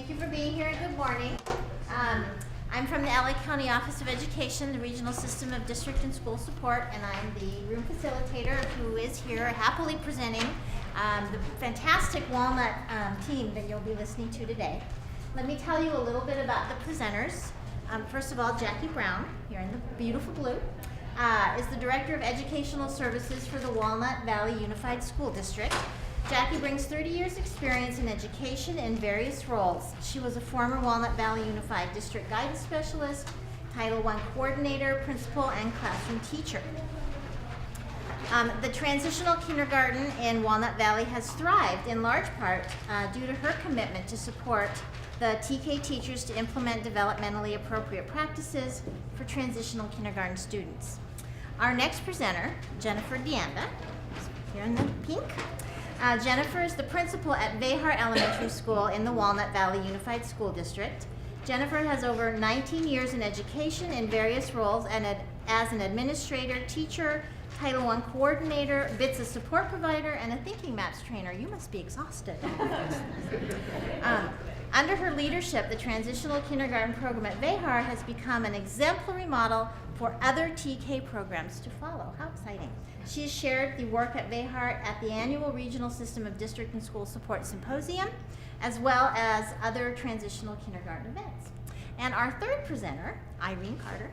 Thank you for being here and good morning. I'm from the LA County Office of Education, the Regional System of District and School Support, and I'm the room facilitator who is here happily presenting the fantastic Walnut team that you'll be listening to today. Let me tell you a little bit about the presenters. First of all, Jackie Brown, here in the beautiful blue, is the Director of Educational Services for the Walnut Valley Unified School District. Jackie brings 30 years experience in education in various roles. She was a former Walnut Valley Unified District Guidance Specialist, Title I Coordinator, Principal, and Classroom Teacher. The transitional kindergarten in Walnut Valley has thrived in large part due to her commitment to support the TK teachers to implement developmentally appropriate practices for transitional kindergarten students. Our next presenter, Jennifer Deanda, here in the pink. Jennifer is the principal at Vehar Elementary School in the Walnut Valley Unified School District. Jennifer has over 19 years in education in various roles and as an administrator, teacher, Title I coordinator, BITSA support provider, and a thinking maps trainer. You must be exhausted. Under her leadership, the transitional kindergarten program at Vehar has become an exemplary model for other TK programs to follow. How exciting. She has shared the work at Vehar at the annual Regional System of District and School Support Symposium, as well as other transitional kindergarten events. And our third presenter, Irene Carter,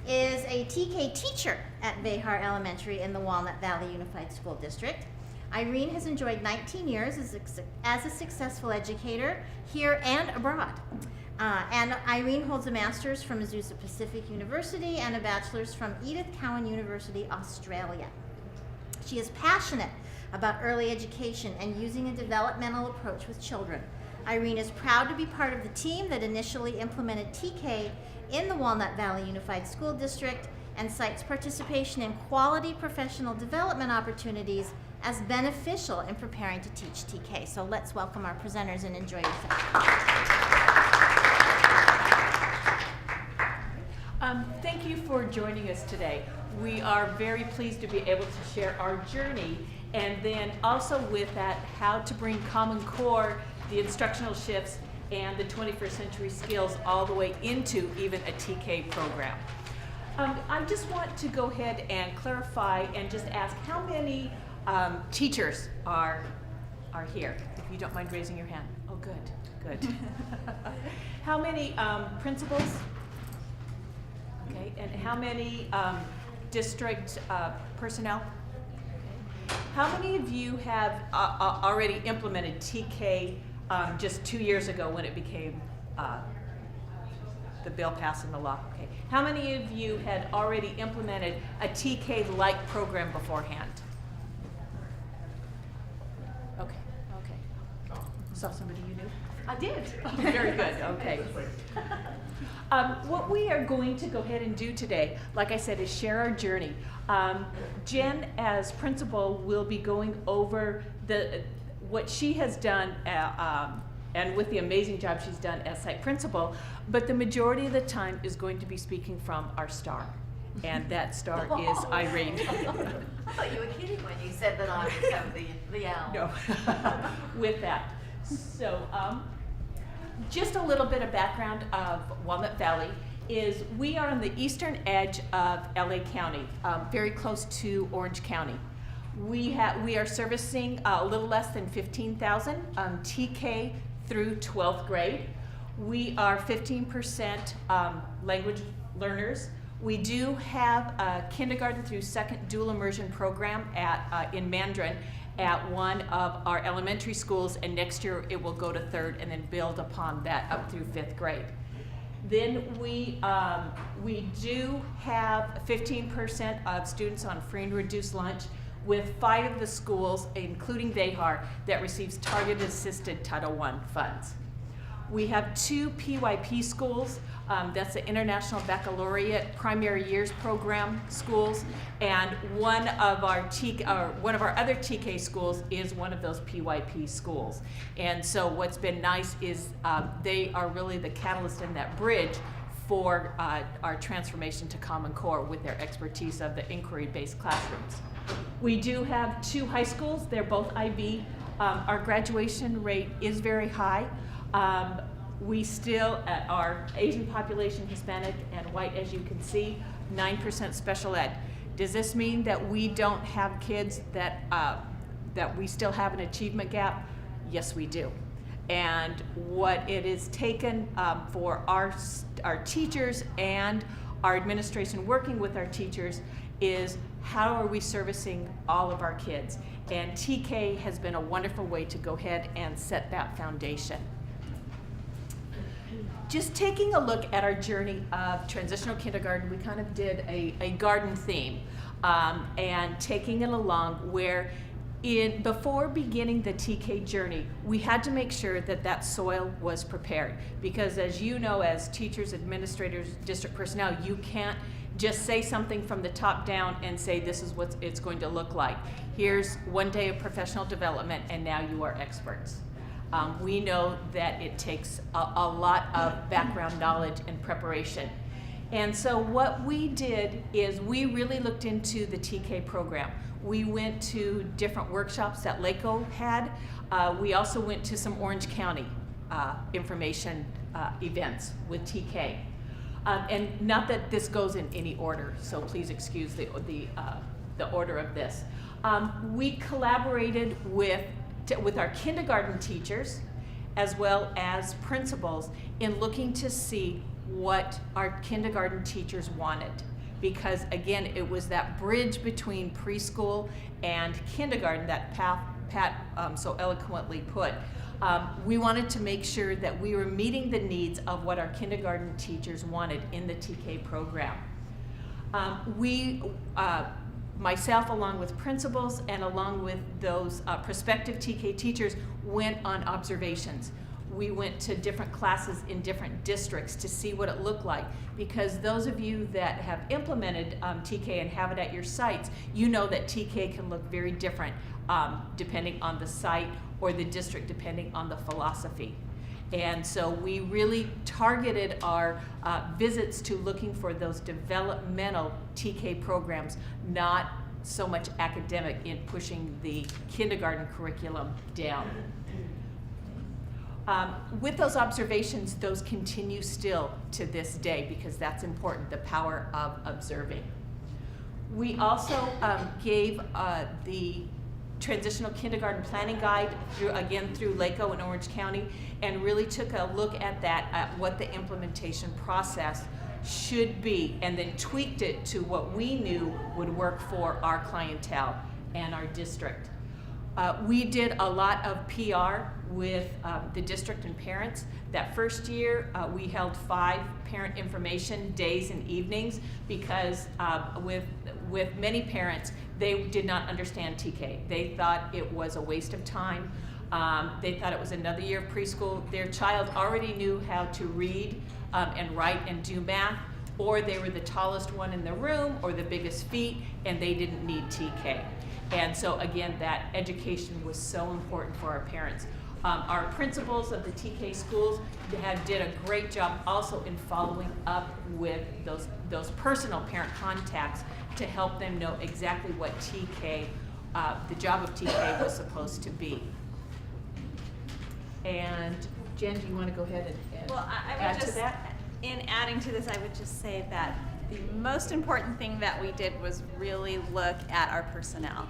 is a TK teacher at Vehar Elementary in the Walnut Valley Unified School District. Irene has enjoyed 19 years as a successful educator here and abroad. And Irene holds a master's from Azusa Pacific University and a bachelor's from Edith Cowan University, Australia. She is passionate about early education and using a developmental approach with children. Irene is proud to be part of the team that initially implemented TK in the Walnut Valley Unified School District and cites participation in quality professional development opportunities as beneficial in preparing to teach TK. So let's welcome our presenters and enjoy your session. Thank you for joining us today. We are very pleased to be able to share our journey and then also with that how to bring Common Core, the instructional shifts, and the 21st century skills all the way into even a TK program. I just want to go ahead and clarify and just ask how many teachers are here, if you don't mind raising your hand. Oh, good. How many principals? Okay, and how many district personnel? Okay. How many of you have already implemented TK just 2 years ago when it became the bill passed in the law? Okay. How many of you had already implemented a TK-like program beforehand? Okay. Saw somebody you knew? I did. Very good. Okay. What we are going to go ahead and do today, like I said, is share our journey. Jen, as principal, will be going over what she has done and with the amazing job she's done as site principal, but the majority of the time is going to be speaking from our star, and that star is Irene. I thought you were kidding when you said that I would become the owl. No, with that. So, just a little bit of background of Walnut Valley is we are on the eastern edge of LA County, very close to Orange County. We are servicing a little less than 15,000 TK through 12th grade. We are 15% language learners. We do have a kindergarten through second dual immersion program in Mandarin at one of our elementary schools, and next year it will go to third and then build upon that up through 5th grade. Then we do have 15% of students on free and reduced lunch, with 5 of the schools, including Vehar, that receives targeted assisted Title I funds. We have 2 PYP schools. That's the International Baccalaureate Primary Years Program schools, and one of our other TK schools is one of those PYP schools. And so what's been nice is they are really the catalyst in that bridge for our transformation to Common Core with their expertise of the inquiry-based classrooms. We do have 2 high schools. They're both IB. Our graduation rate is very high. We still, our Asian population, Hispanic and white, as you can see, 9% special ed. Does this mean that we don't have kids that we still have an achievement gap? Yes, we do. And what it is taken for our teachers and our administration working with our teachers is how are we servicing all of our kids? And TK has been a wonderful way to go ahead and set that foundation. Just taking a look at our journey of transitional kindergarten, we kind of did a garden theme and taking it along where before beginning the TK journey, we had to make sure that that soil was prepared. Because as you know, as teachers, administrators, district personnel, you can't just say something from the top down and say this is what it's going to look like. Here's one day of professional development and now you are experts. We know that it takes a lot of background knowledge and preparation. And so what we did is we really looked into the TK program. We went to different workshops that LACO had. We also went to some Orange County information events with TK. And not that this goes in any order, so please excuse the order of this. We collaborated with our kindergarten teachers as well as principals in looking to see what our kindergarten teachers wanted. Because again, it was that bridge between preschool and kindergarten that Pat so eloquently put. We wanted to make sure that we were meeting the needs of what our kindergarten teachers wanted in the TK program. Myself, along with principals and along with those prospective TK teachers, went on observations. We went to different classes in different districts to see what it looked like, because those of you that have implemented TK and have it at your sites, you know that TK can look very different depending on the site or the district, depending on the philosophy. And so we really targeted our visits to looking for those developmental TK programs, not so much academic in pushing the kindergarten curriculum down. With those observations, those continue still to this day because that's important, the power of observing. We also gave the Transitional Kindergarten Planning Guide through LACO and Orange County, and really took a look at that, at what the implementation process should be, and then tweaked it to what we knew would work for our clientele and our district. We did a lot of PR with the district and parents. That first year, we held 5 parent information days and evenings because with many parents, they did not understand TK. They thought it was a waste of time. They thought it was another year of preschool. Their child already knew how to read and write and do math, or they were the tallest one in the room or the biggest feet, and they didn't need TK. And so again, that education was so important for our parents. Our principals of the TK schools did a great job also in following up with those personal parent contacts to help them know exactly what TK, the job of TK was supposed to be. And Jen, do you want to go ahead and add to that? In adding to this, I would just say that the most important thing that we did was really look at our personnel.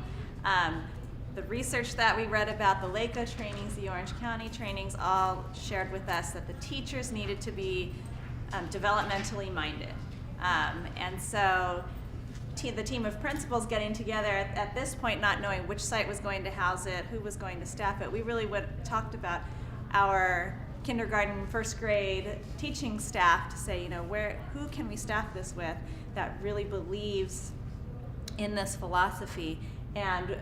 The research that we read about, the LACO trainings, the Orange County trainings, all shared with us that the teachers needed to be developmentally minded. And so the team of principals getting together at this point, not knowing which site was going to house it, who was going to staff it, we really talked about our kindergarten, first grade teaching staff to say, who can we staff this with that really believes in this philosophy. And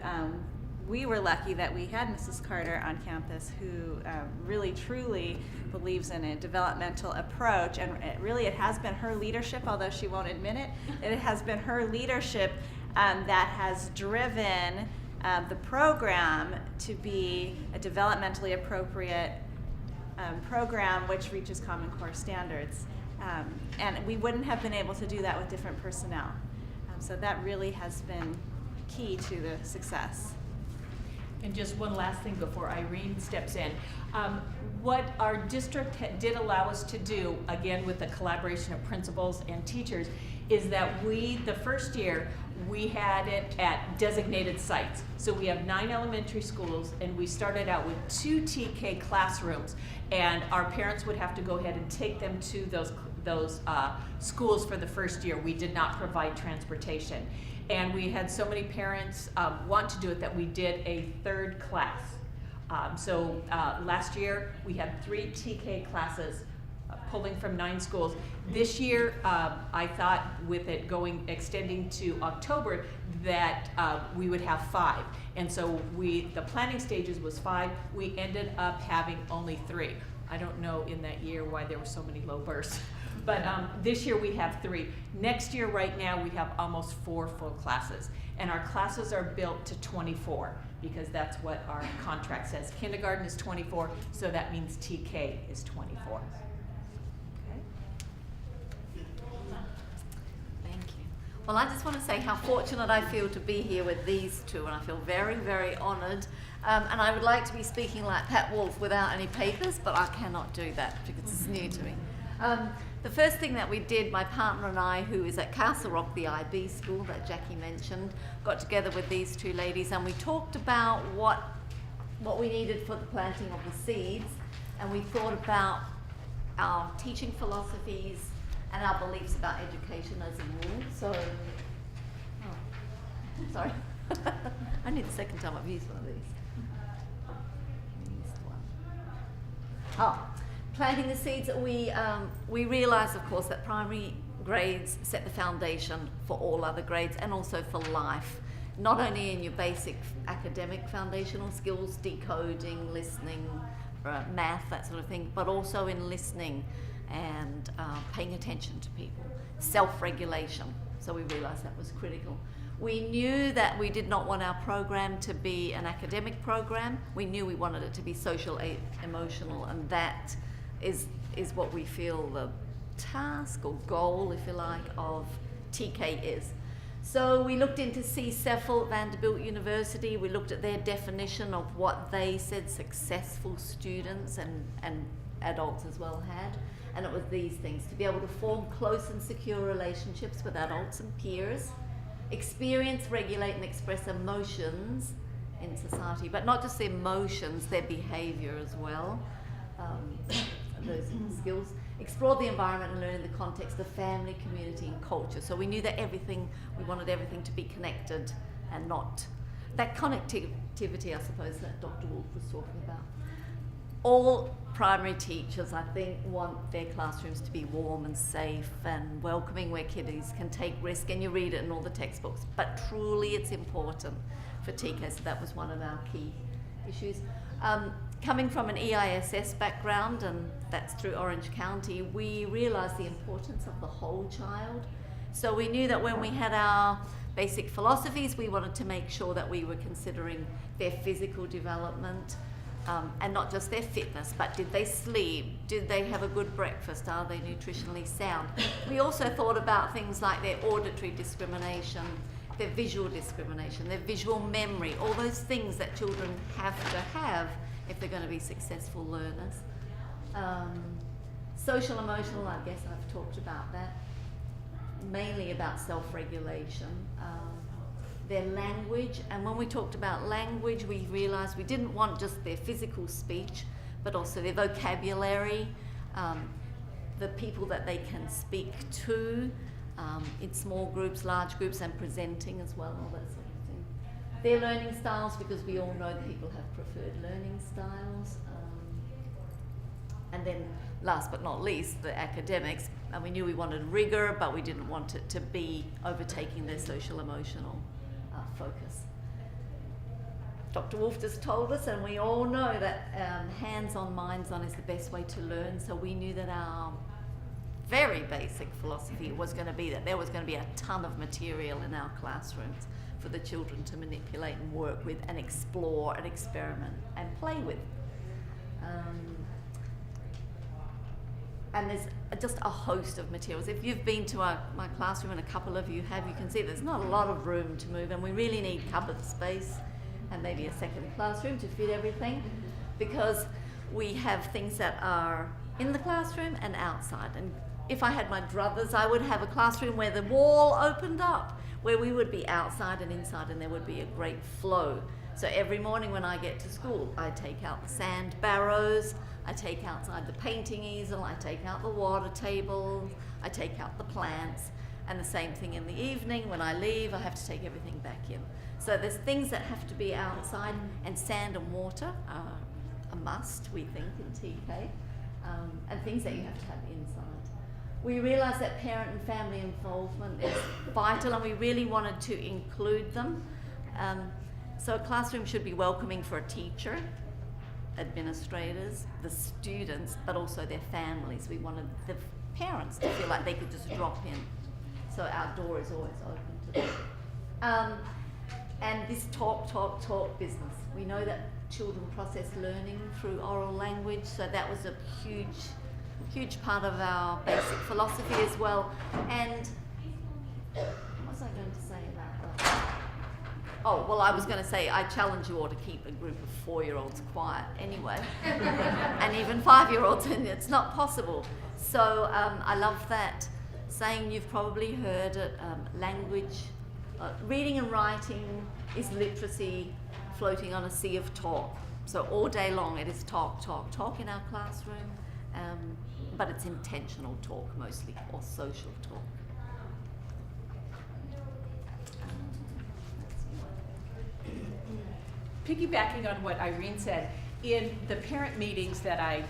we were lucky that we had Mrs. Carter on campus who really truly believes in a developmental approach, and it has been her leadership, although she won't admit it, it has been her leadership that has driven the program to be a developmentally appropriate program which reaches Common Core standards. And we wouldn't have been able to do that with different personnel. So that really has been key to the success. And just one last thing before Irene steps in. What our district did allow us to do, again with the collaboration of principals and teachers, is that the first year, we had it at designated sites. So we have 9 elementary schools, and we started out with 2 TK classrooms, and our parents would have to go ahead and take them to those schools for the first year. We did not provide transportation. And we had so many parents want to do it that we did a 3rd class. So last year, we had 3 TK classes pulling from 9 schools. This year, I thought with it extending to October that we would have 5. And so the planning stages was 5. We ended up having only 3. I don't know in that year why there were so many low bursts. But this year we have 3. Next year, right now, we have almost 4 full classes. And our classes are built to 24 because that's what our contract says. Kindergarten is 24, so that means TK is 24. Thank you. Well, I just want to say how fortunate I feel to be here with these two, and I feel very, very honored. And I would like to be speaking like Pat Wolf without any papers, but I cannot do that because it's new to me. The first thing that we did, my partner and I, who is at Castle Rock, the IB school that Jackie mentioned, got together with these 2 ladies, and we talked about what we needed for the planting of the seeds, and we thought about our teaching philosophies and our beliefs about education as a rule. So, sorry, I need the second time I've used one of these. Planting the seeds, we realize, of course, that primary grades set the foundation for all other grades and also for life. Not only in your basic academic foundational skills, decoding, listening, math, that sort of thing, but also in listening and paying attention to people. Self-regulation, so we realized that was critical. We knew that we did not want our program to be an academic program. We knew we wanted it to be social, emotional, and that is what we feel the task or goal, if you like, of TK is. So we looked into CSEFEL, Vanderbilt University. We looked at their definition of what they said successful students and adults as well had. And it was these things: to be able to form close and secure relationships with adults and peers, experience, regulate, and express emotions in society, but not just the emotions, their behavior as well. Those skills. Explore the environment and learn in the context of family, community, and culture. So we knew that we wanted everything to be connected and not that connectivity, I suppose, that Dr. Wolf was talking about. All primary teachers, I think, want their classrooms to be warm and safe and welcoming, where kiddies can take risk, and you read it in all the textbooks. But truly, it's important for TK, so that was one of our key issues. Coming from an EISS background, and that's through Orange County, we realized the importance of the whole child. So we knew that when we had our basic philosophies, we wanted to make sure that we were considering their physical development, and not just their fitness, but did they sleep? Did they have a good breakfast? Are they nutritionally sound? We also thought about things like their auditory discrimination, their visual discrimination, their visual memory, all those things that children have to have if they're going to be successful learners. Social emotional, I guess I've talked about that, mainly about self-regulation. Their language, and when we talked about language, we realized we didn't want just their physical speech, but also their vocabulary, the people that they can speak to, in small groups, large groups, and presenting as well, all that sort of thing. Their learning styles, because we all know that people have preferred learning styles. And then last but not least, the academics. And we knew we wanted rigor, but we didn't want it to be overtaking their social emotional focus. Dr. Wolf just told us, and we all know that hands-on, minds-on is the best way to learn. So we knew that our very basic philosophy was going to be that there was going to be a ton of material in our classrooms for the children to manipulate and work with and explore and experiment and play with. And there's just a host of materials. If you've been to my classroom, and a couple of you have, you can see there's not a lot of room to move, and we really need cupboard space. and maybe a second classroom to fit everything, because we have things that are in the classroom and outside. And if I had my druthers, I would have a classroom where the wall opened up, where we would be outside and inside, and there would be a great flow. So every morning when I get to school, I take out the sand barrows, I take outside the painting easel, I take out the water table, I take out the plants, and the same thing in the evening. When I leave, I have to take everything back in. So there's things that have to be outside, and sand and water are a must, we think, in TK, and things that you have to have inside. We realised that parent and family involvement is vital, and we really wanted to include them. So a classroom should be welcoming for a teacher, administrators, the students, but also their families. We wanted the parents to feel like they could just drop in. So our door is always open to them. And this talk business. We know that children process learning through oral language, so that was a huge part of our basic philosophy as well. And what was I going to say about that? Oh, well, I was going to say I challenge you all to keep a group of 4-year-olds quiet anyway, and even 5-year-olds, and it's not possible. So I love that saying, you've probably heard it, language, reading and writing is literacy floating on a sea of talk. So all day long it is talk in our classroom, but it's intentional talk mostly, or social talk. Piggybacking on what Irene said, in the parent meetings that I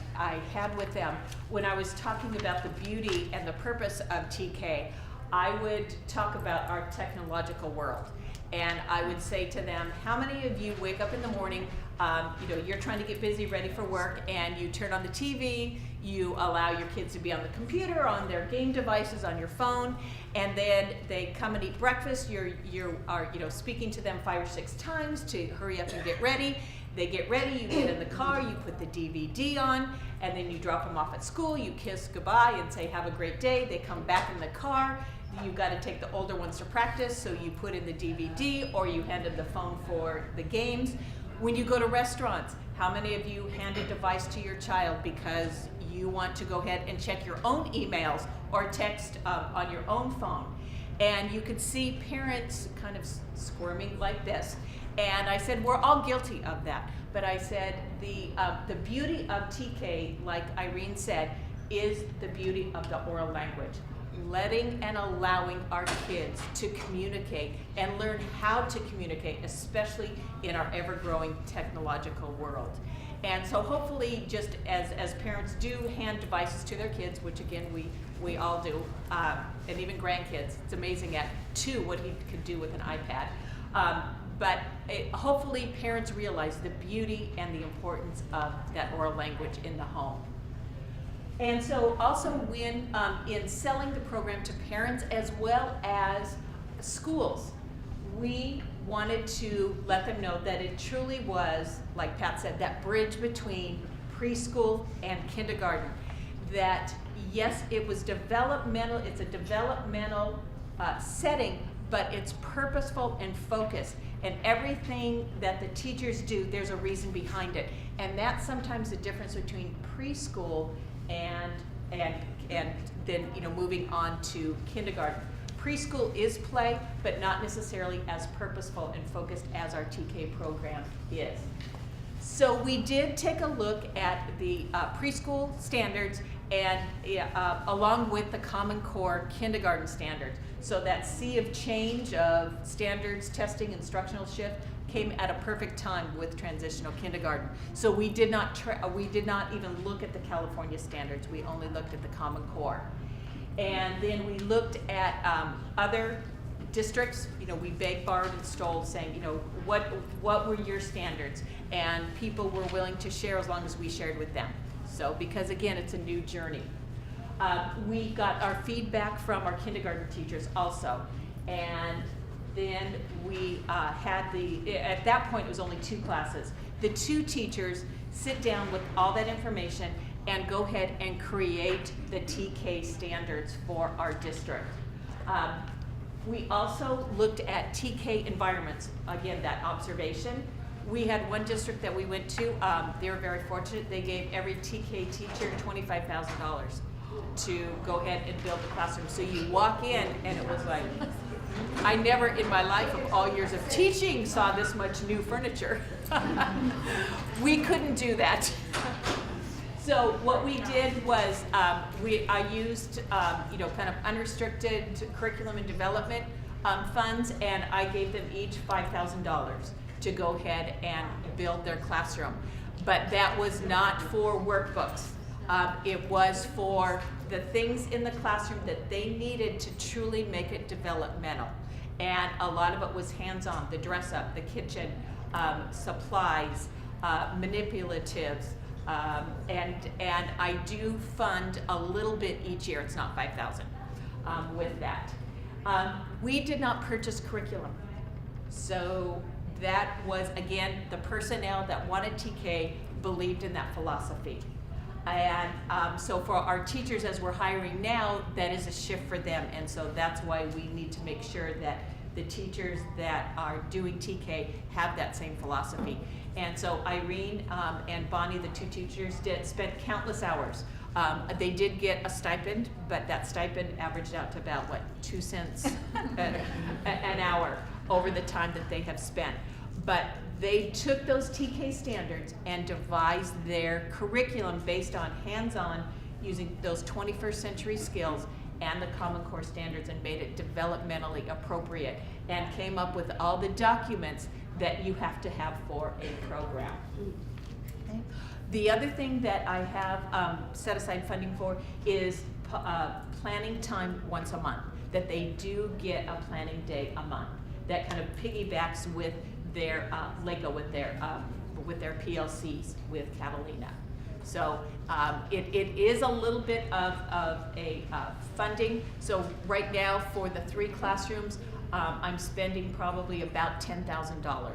had with them, when I was talking about the beauty and the purpose of TK, I would talk about our technological world. And I would say to them, how many of you wake up in the morning, you're trying to get busy, ready for work, and you turn on the TV, you allow your kids to be on the computer, on their game devices, on your phone, and then they come and eat breakfast. You are speaking to them 5 or 6 times to hurry up and get ready. They get ready, you get in the car, you put the DVD on, and then you drop them off at school, you kiss goodbye and say have a great day. They come back in the car. You've got to take the older ones to practice, so you put in the DVD or you hand them the phone for the games. When you go to restaurants, how many of you hand a device to your child because you want to go ahead and check your own emails or text on your own phone? And you could see parents kind of squirming like this. And I said, we're all guilty of that. But I said, the beauty of TK, like Irene said, is the beauty of the oral language. Letting and allowing our kids to communicate and learn how to communicate, especially in our ever-growing technological world. And so hopefully, just as parents do hand devices to their kids, which again we all do, and even grandkids, it's amazing at 2 what he could do with an iPad. But hopefully parents realize the beauty and the importance of that oral language in the home. And so also when in selling the program to parents as well as schools, we wanted to let them know that it truly was, like Pat said, that bridge between preschool and kindergarten. That yes, it was developmental, it's a developmental setting, but it's purposeful and focused. And everything that the teachers do, there's a reason behind it. And that's sometimes the difference between preschool and then moving on to kindergarten. Preschool is play, but not necessarily as purposeful and focused as our TK program is. So we did take a look at the preschool standards and along with the Common Core kindergarten standards. So that sea of change of standards, testing, instructional shift came at a perfect time with transitional kindergarten. So we did not even look at the California standards. We only looked at the Common Core. And then we looked at other districts. We begged, borrowed, and stole, saying, what were your standards? And people were willing to share as long as we shared with them. So because again, it's a new journey. We got our feedback from our kindergarten teachers also. And then we at that point it was only 2 classes. The 2 teachers sit down with all that information and go ahead and create the TK standards for our district. We also looked at TK environments, again, that observation, We had one district that we went to, they were very fortunate, they gave every TK teacher $25,000 to go ahead and build the classroom. So you walk in and it was like, I never in my life of all years of teaching saw this much new furniture. We couldn't do that. So what we did was I used kind of unrestricted curriculum and development funds, and I gave them each $5,000 to go ahead and build their classroom. But that was not for workbooks. It was for the things in the classroom that they needed to truly make it developmental. And a lot of it was hands-on, the dress up, the kitchen, supplies, manipulatives, and I do fund a little bit each year. It's not $5,000 with that. We did not purchase curriculum. So that was, again, the personnel that wanted TK believed in that philosophy. And so for our teachers, as we're hiring now, that is a shift for them. And so that's why we need to make sure that the teachers that are doing TK have that same philosophy. And so Irene and Bonnie, the two teachers, spent countless hours. They did get a stipend, but that stipend averaged out to about, 2 cents an hour over the time that they have spent. But they took those TK standards and devised their curriculum based on hands-on, using those 21st century skills and the Common Core standards, and made it developmentally appropriate, and came up with all the documents that you have to have for a program. Okay. The other thing that I have set aside funding for is planning time once a month, that they do get a planning day a month that kind of piggybacks with their LEGO, with their PLCs with Catalina. So it is a little bit of a funding. So right now for the 3 classrooms, I'm spending probably about $10,000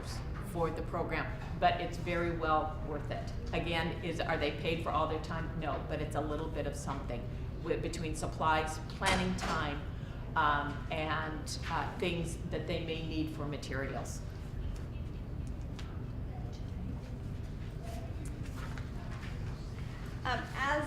for the program, but it's very well worth it. Again, are they paid for all their time? No, but it's a little bit of something between supplies, planning time, and things that they may need for materials. As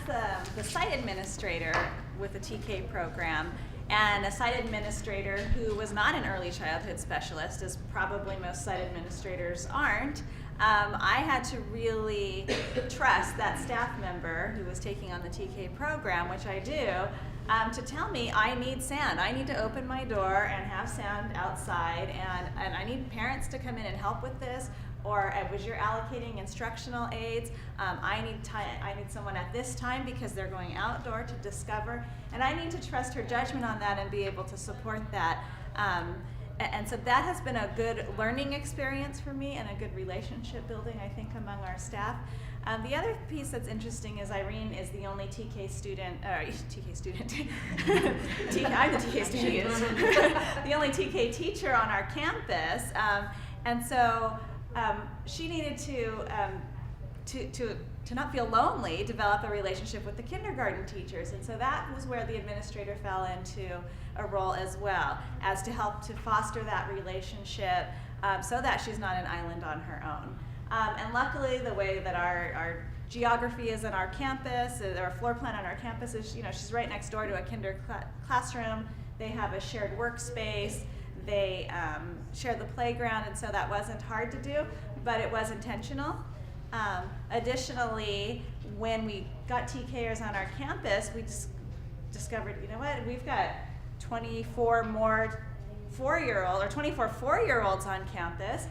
the site administrator with the TK program, and a site administrator who was not an early childhood specialist, as probably most site administrators aren't, I had to really trust that staff member who was taking on the TK program, which I do, to tell me I need sand. I need to open my door and have sand outside, and I need parents to come in and help with this. Or was you're allocating instructional aids, I need someone at this time because they're going outdoor to discover, and I need to trust her judgment on that and be able to support that. And so that has been a good learning experience for me and a good relationship building, I think, among our staff. The other piece that's interesting is Irene is the only TK student, I'm the TK student, the only TK teacher on our campus, and so she needed to not feel lonely, develop a relationship with the kindergarten teachers, and so that was where the administrator fell into a role as well, as to help to foster that relationship so that she's not an island on her own. And luckily, the way that our geography is in our campus, our floor plan on our campus is, she's right next door to a kinder classroom. They have a shared workspace. They share the playground, and so that wasn't hard to do, but it was intentional. Additionally, when we got TKers on our campus, we discovered, we've got 24 more 4-year-olds on campus.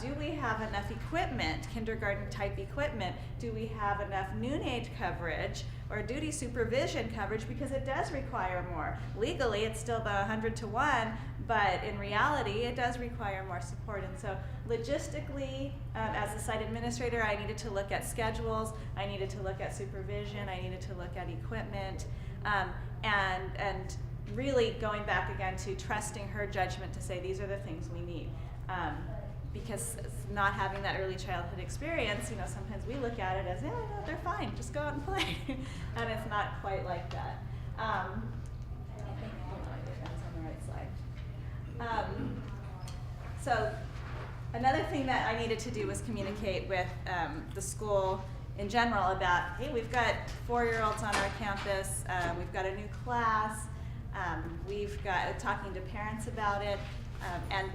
Do we have enough equipment, kindergarten type equipment? Do we have enough noon aid coverage or duty supervision coverage? Because it does require more. Legally, it's still the 100 to 1, but in reality, it does require more support. And so logistically, as a site administrator, I needed to look at schedules, I needed to look at supervision, I needed to look at equipment, and really going back again to trusting her judgment to say these are the things we need. Because not having that early childhood experience, sometimes we look at it as, no, they're fine, just go out and play. And it's not quite like that. I think that's on the right slide. So Another thing that I needed to do was communicate with the school in general about, hey, we've got 4-year-olds on our campus, we've got a new class, we've got talking to parents about it, and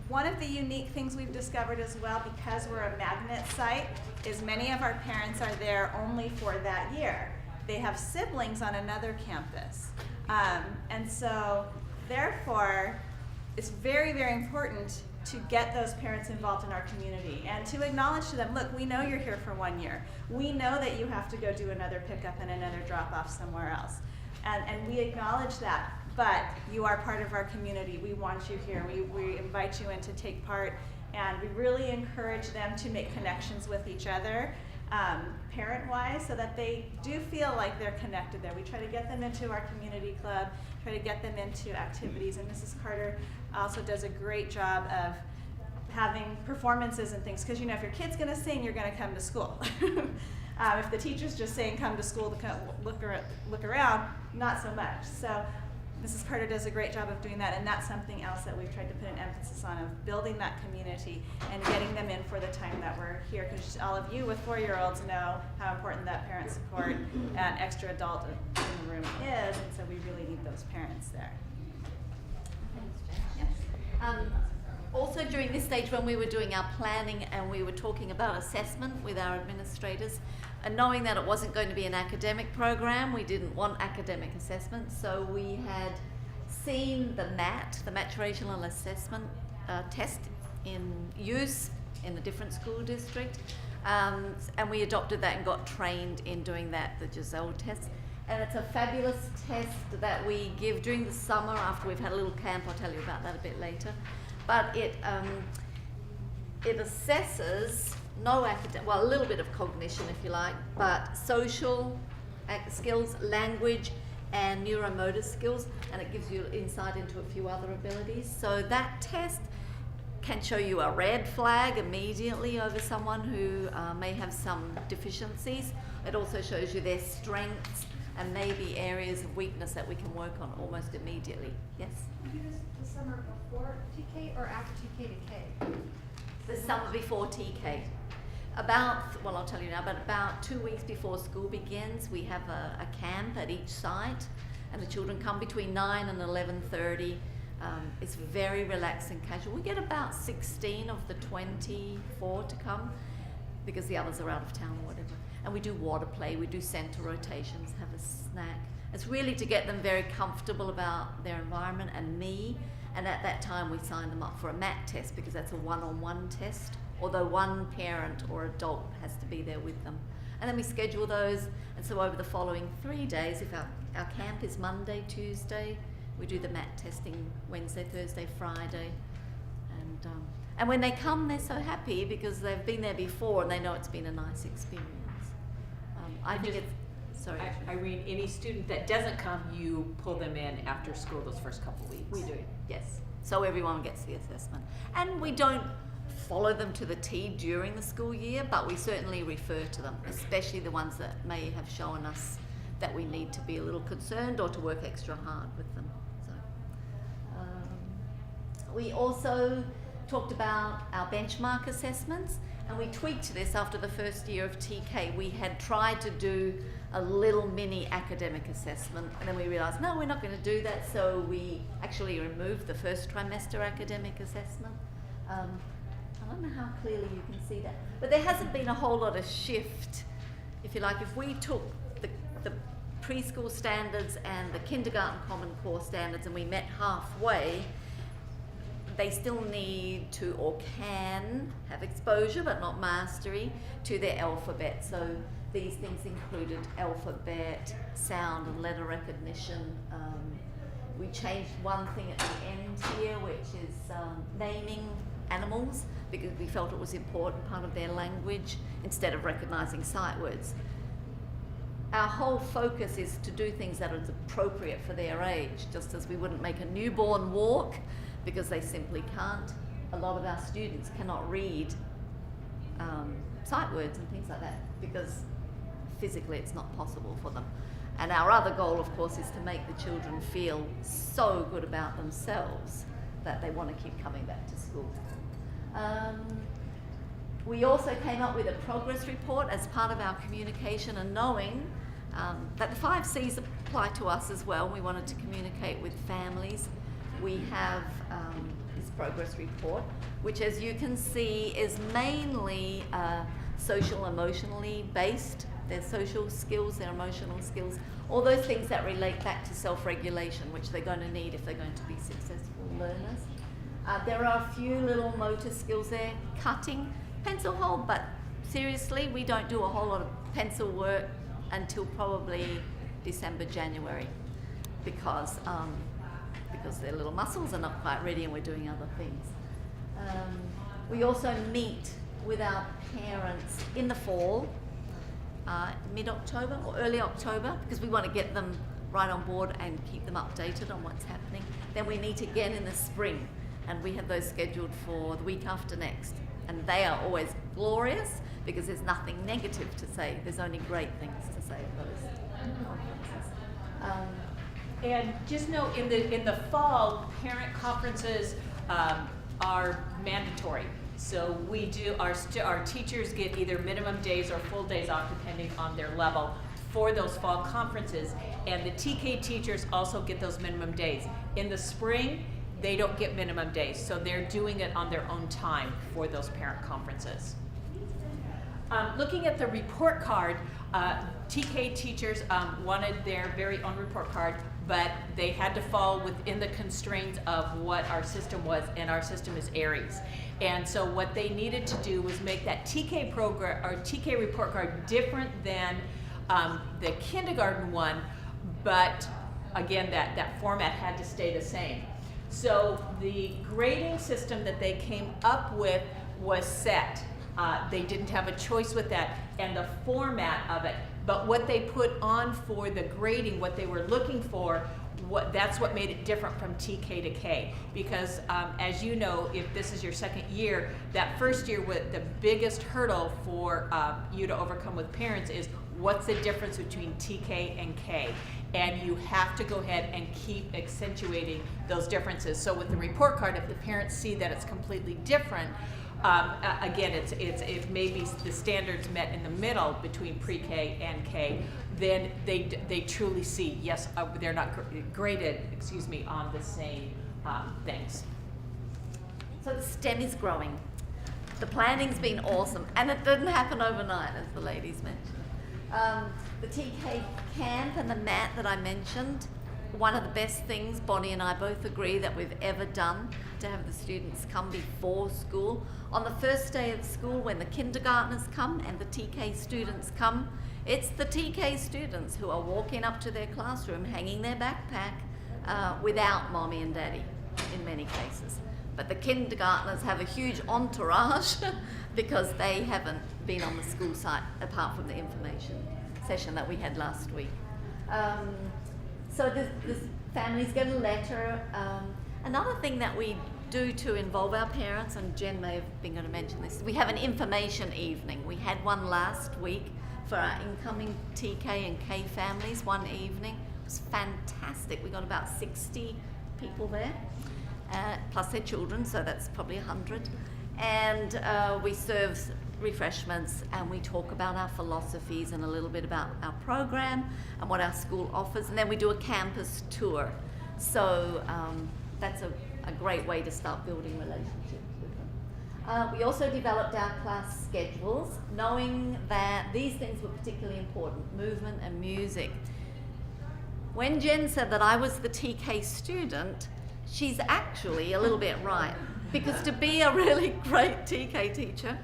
one of the unique things we've discovered as well, because we're a magnet site, is many of our parents are there only for that year. They have siblings on another campus. And so, therefore, it's very, very important to get those parents involved in our community and to acknowledge to them, look, we know you're here for 1 year. We know that you have to go do another pickup and another drop off somewhere else. And we acknowledge that, but you are part of our community. We want you here. We invite you in to take part, and we really encourage them to make connections with each other, parent-wise, so that they do feel like they're connected there. We try to get them into our community club, try to get them into activities, and Mrs. Carter also does a great job of having performances and things, because you know, if your kid's gonna sing, you're gonna come to school. If the teacher's just saying come to school to look around, not so much. So Mrs. Carter does a great job of doing that, and that's something else that we've tried to put an emphasis on, of building that community and getting them in for the time that we're here, because all of you with 4-year-olds know how important that parent support and extra adult in the room is, and so we really need those parents there. Also during this stage when we were doing our planning and we were talking about assessment with our administrators, and knowing that it wasn't going to be an academic program, we didn't want academic assessment, so we had seen the MAT, the Maturational Assessment Test, in use in a different school district, and we adopted that and got trained in doing that, the Giselle test. And it's a fabulous test that we give during the summer after we've had a little camp. I'll tell you about that a bit later. But it assesses no academic, well, a little bit of cognition if you like, but social skills, language, and neuromotor skills, and it gives you insight into a few other abilities. So that test can show you a red flag immediately over someone who may have some deficiencies. It also shows you their strengths and maybe areas of weakness that we can work on almost immediately. Yes? You do this the summer before TK or after TK to K? The summer before TK. Well, I'll tell you now, but about 2 weeks before school begins, we have a camp at each site, and the children come between 9 and 11:30. It's very relaxed and casual. We get about 16 of the 24 to come, because the others are out of town or whatever. And we do water play, we do center rotations, have a snack. It's really to get them very comfortable about their environment and me. And at that time we sign them up for a MAT test, because that's a one-on-one test, although one parent or adult has to be there with them. And then we schedule those, and so over the following 3 days, if our camp is Monday, Tuesday, we do the MAT testing Wednesday, Thursday, Friday. And when they come, they're so happy because they've been there before and they know it's been a nice experience. I think it's, sorry. Irene, any student that doesn't come, you pull them in after school those first couple weeks. We do, yes. So everyone gets the assessment. And we don't follow them to the T during the school year, but we certainly refer to them, especially the ones that may have shown us that we need to be a little concerned or to work extra hard with them. So, we also talked about our benchmark assessments, and we tweaked this after the first year of TK. We had tried to do a little mini academic assessment, and then we realized, no, we're not going to do that, so we actually removed the first trimester academic assessment. I don't know how clearly you can see that, but there hasn't been a whole lot of shift, if you like. If we took the preschool standards and the kindergarten Common Core standards and we met halfway, they still need to or can have exposure but not mastery to their alphabet. So these things included alphabet, sound and letter recognition. We changed one thing at the end here, which is naming animals, because we felt it was important part of their language instead of recognizing sight words. Our whole focus is to do things that are appropriate for their age, just as we wouldn't make a newborn walk because they simply can't. A lot of our students cannot read sight words and things like that because physically it's not possible for them. And our other goal, of course, is to make the children feel so good about themselves that they want to keep coming back to school. We also came up with a progress report as part of our communication, and knowing that the 5 C's apply to us as well. We wanted to communicate with families. We have this progress report, which, as you can see, is mainly social emotionally based. Their social skills, their emotional skills, all those things that relate back to self-regulation, which they're going to need if they're going to be successful learners. There are a few little motor skills there, cutting, pencil hold, but seriously, we don't do a whole lot of pencil work until probably December, January, because their little muscles are not quite ready and we're doing other things. We also meet with our parents in the fall, mid-October or early October, because we want to get them right on board and keep them updated on what's happening. Then we meet again in the spring, and we have those scheduled for the week after next. And they are always glorious because there's nothing negative to say. There's only great things to say at those conferences. And just know in the fall, parent conferences are mandatory. So we do, our teachers get either minimum days or full days off depending on their level for those fall conferences. And the TK teachers also get those minimum days. In the spring, they don't get minimum days, so they're doing it on their own time for those parent conferences. Looking at the report card, TK teachers wanted their very own report card, but they had to fall within the constraints of what our system was, and our system is Aries. And so what they needed to do was make that TK program or TK report card different than the kindergarten one, but again, that format had to stay the same. So the grading system that they came up with was set. They didn't have a choice with that, and the format of it. But what they put on for the grading, what they were looking for, that's what made it different from TK to K. Because as you know, if this is your second year, that first year, the biggest hurdle for you to overcome with parents is what's the difference between TK and K. And you have to go ahead and keep accentuating those differences. So with the report card, if the parents see that it's completely different, again, it's maybe the standards met in the middle between pre-K and K, then they truly see, yes, they're not graded, on the same things. So the STEM is growing. The planning's been awesome, and it didn't happen overnight, as the ladies mentioned. The TK camp and the mat that I mentioned, one of the best things, Bonnie and I both agree, that we've ever done, to have the students come before school. On the first day of school, when the kindergartners come and the TK students come, it's the TK students who are walking up to their classroom, hanging their backpack without mommy and daddy in many cases. But the kindergartners have a huge entourage because they haven't been on the school site apart from the information session that we had last week. So this families get a letter. Another thing that we do to involve our parents, and Jen may have been going to mention this, we have an information evening. We had one last week for our incoming TK and K families, one evening. It was fantastic. We got about 60 people there, plus their children, so that's probably 100. And we serve refreshments, and we talk about our philosophies and a little bit about our program and what our school offers, and then we do a campus tour. So that's a great way to start building relationships with them. We also developed our class schedules, knowing that these things were particularly important, movement and music. When Jen said that I was the TK student, she's actually a little bit right, because to be a really great TK teacher,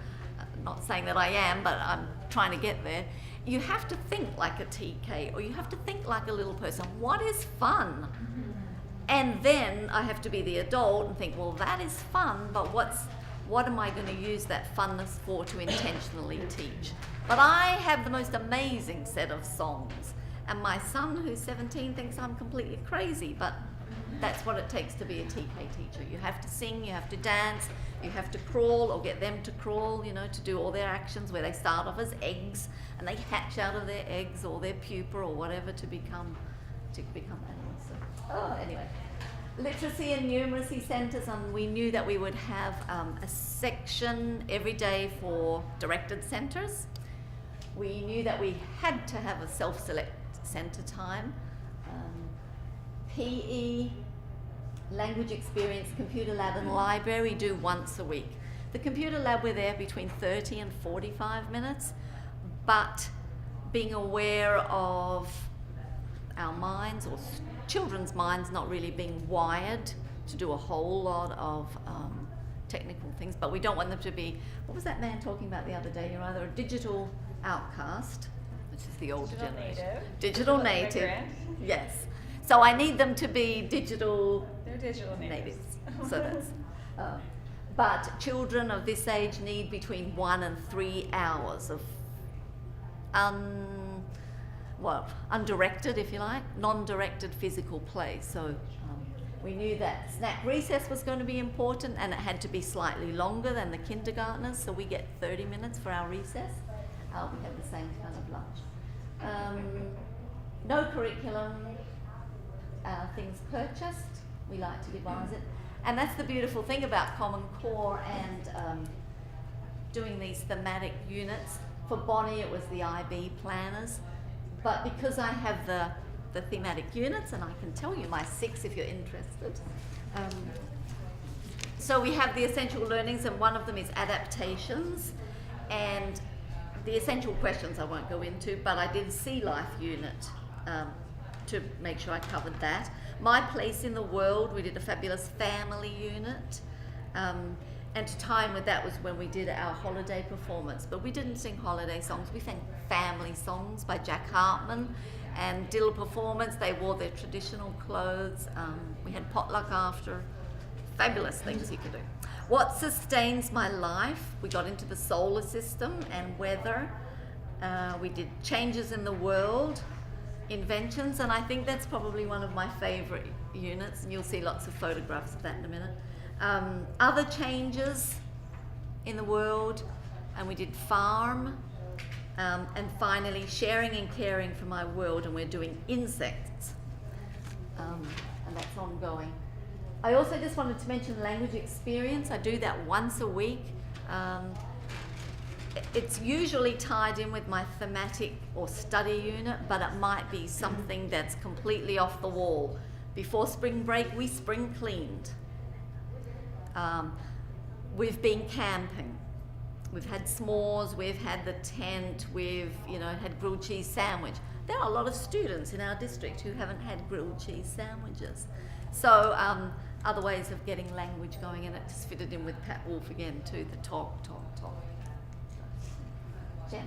not saying that I am, but I'm trying to get there, you have to think like a TK, or you have to think like a little person. What is fun? And then I have to be the adult and think, well, that is fun, but what am I going to use that funness for to intentionally teach? But I have the most amazing set of songs, and my son, who's 17, thinks I'm completely crazy, but that's what it takes to be a TK teacher. You have to sing, you have to dance, you have to crawl or get them to crawl, to do all their actions where they start off as eggs and they hatch out of their eggs or their pupa or whatever to become animals. So, anyway. literacy and numeracy centres, and we knew that we would have a section every day for directed centres. We knew that we had to have a self-select centre time. PE, language experience, computer lab and library do once a week. The computer lab, we're there between 30 and 45 minutes, but being aware of our minds, or children's minds, not really being wired to do a whole lot of technical things, but we don't want them to be, what was that man talking about the other day? You're either a digital outcast, which is the older Digital generation. native. Digital native. Immigrant. Yes. So I need them to be digital They're digital natives. So that's, but children of this age need between 1 and 3 hours of undirected, if you like, non-directed physical play. So we knew that snack recess was going to be important, and it had to be slightly longer than the kindergartners, so we get 30 minutes for our recess. We have the same kind of lunch. No curriculum, things purchased. We like to devise it. And that's the beautiful thing about Common Core and doing these thematic units. For Bonnie, it was the IB planners. But because I have the thematic units, and I can tell you my 6 if you're interested. So we have the essential learnings, and one of them is adaptations. And the essential questions I won't go into, but I did Sea Life unit to make sure I covered that. My place in the world, we did a fabulous family unit. And to time with that was when we did our holiday performance. But we didn't sing holiday songs, we sang family songs by Jack Hartman. And did a performance, they wore their traditional clothes. We had potluck after. Fabulous things you could do. What sustains my life? We got into the solar system and weather. We did changes in the world, inventions, and I think that's probably one of my favourite units, and you'll see lots of photographs of that in a minute. Other changes in the world, and we did farm, and finally sharing and caring for my world, and we're doing insects, and that's ongoing. I also just wanted to mention language experience. I do that once a week. It's usually tied in with my thematic or study unit, but it might be something that's completely off the wall. Before spring break, we spring cleaned. We've been camping. We've had s'mores, we've had the tent, we've had grilled cheese sandwich. There are a lot of students in our district who haven't had grilled cheese sandwiches. So other ways of getting language going, and it just fitted in with Pat Wolf again too, the talk. Jen?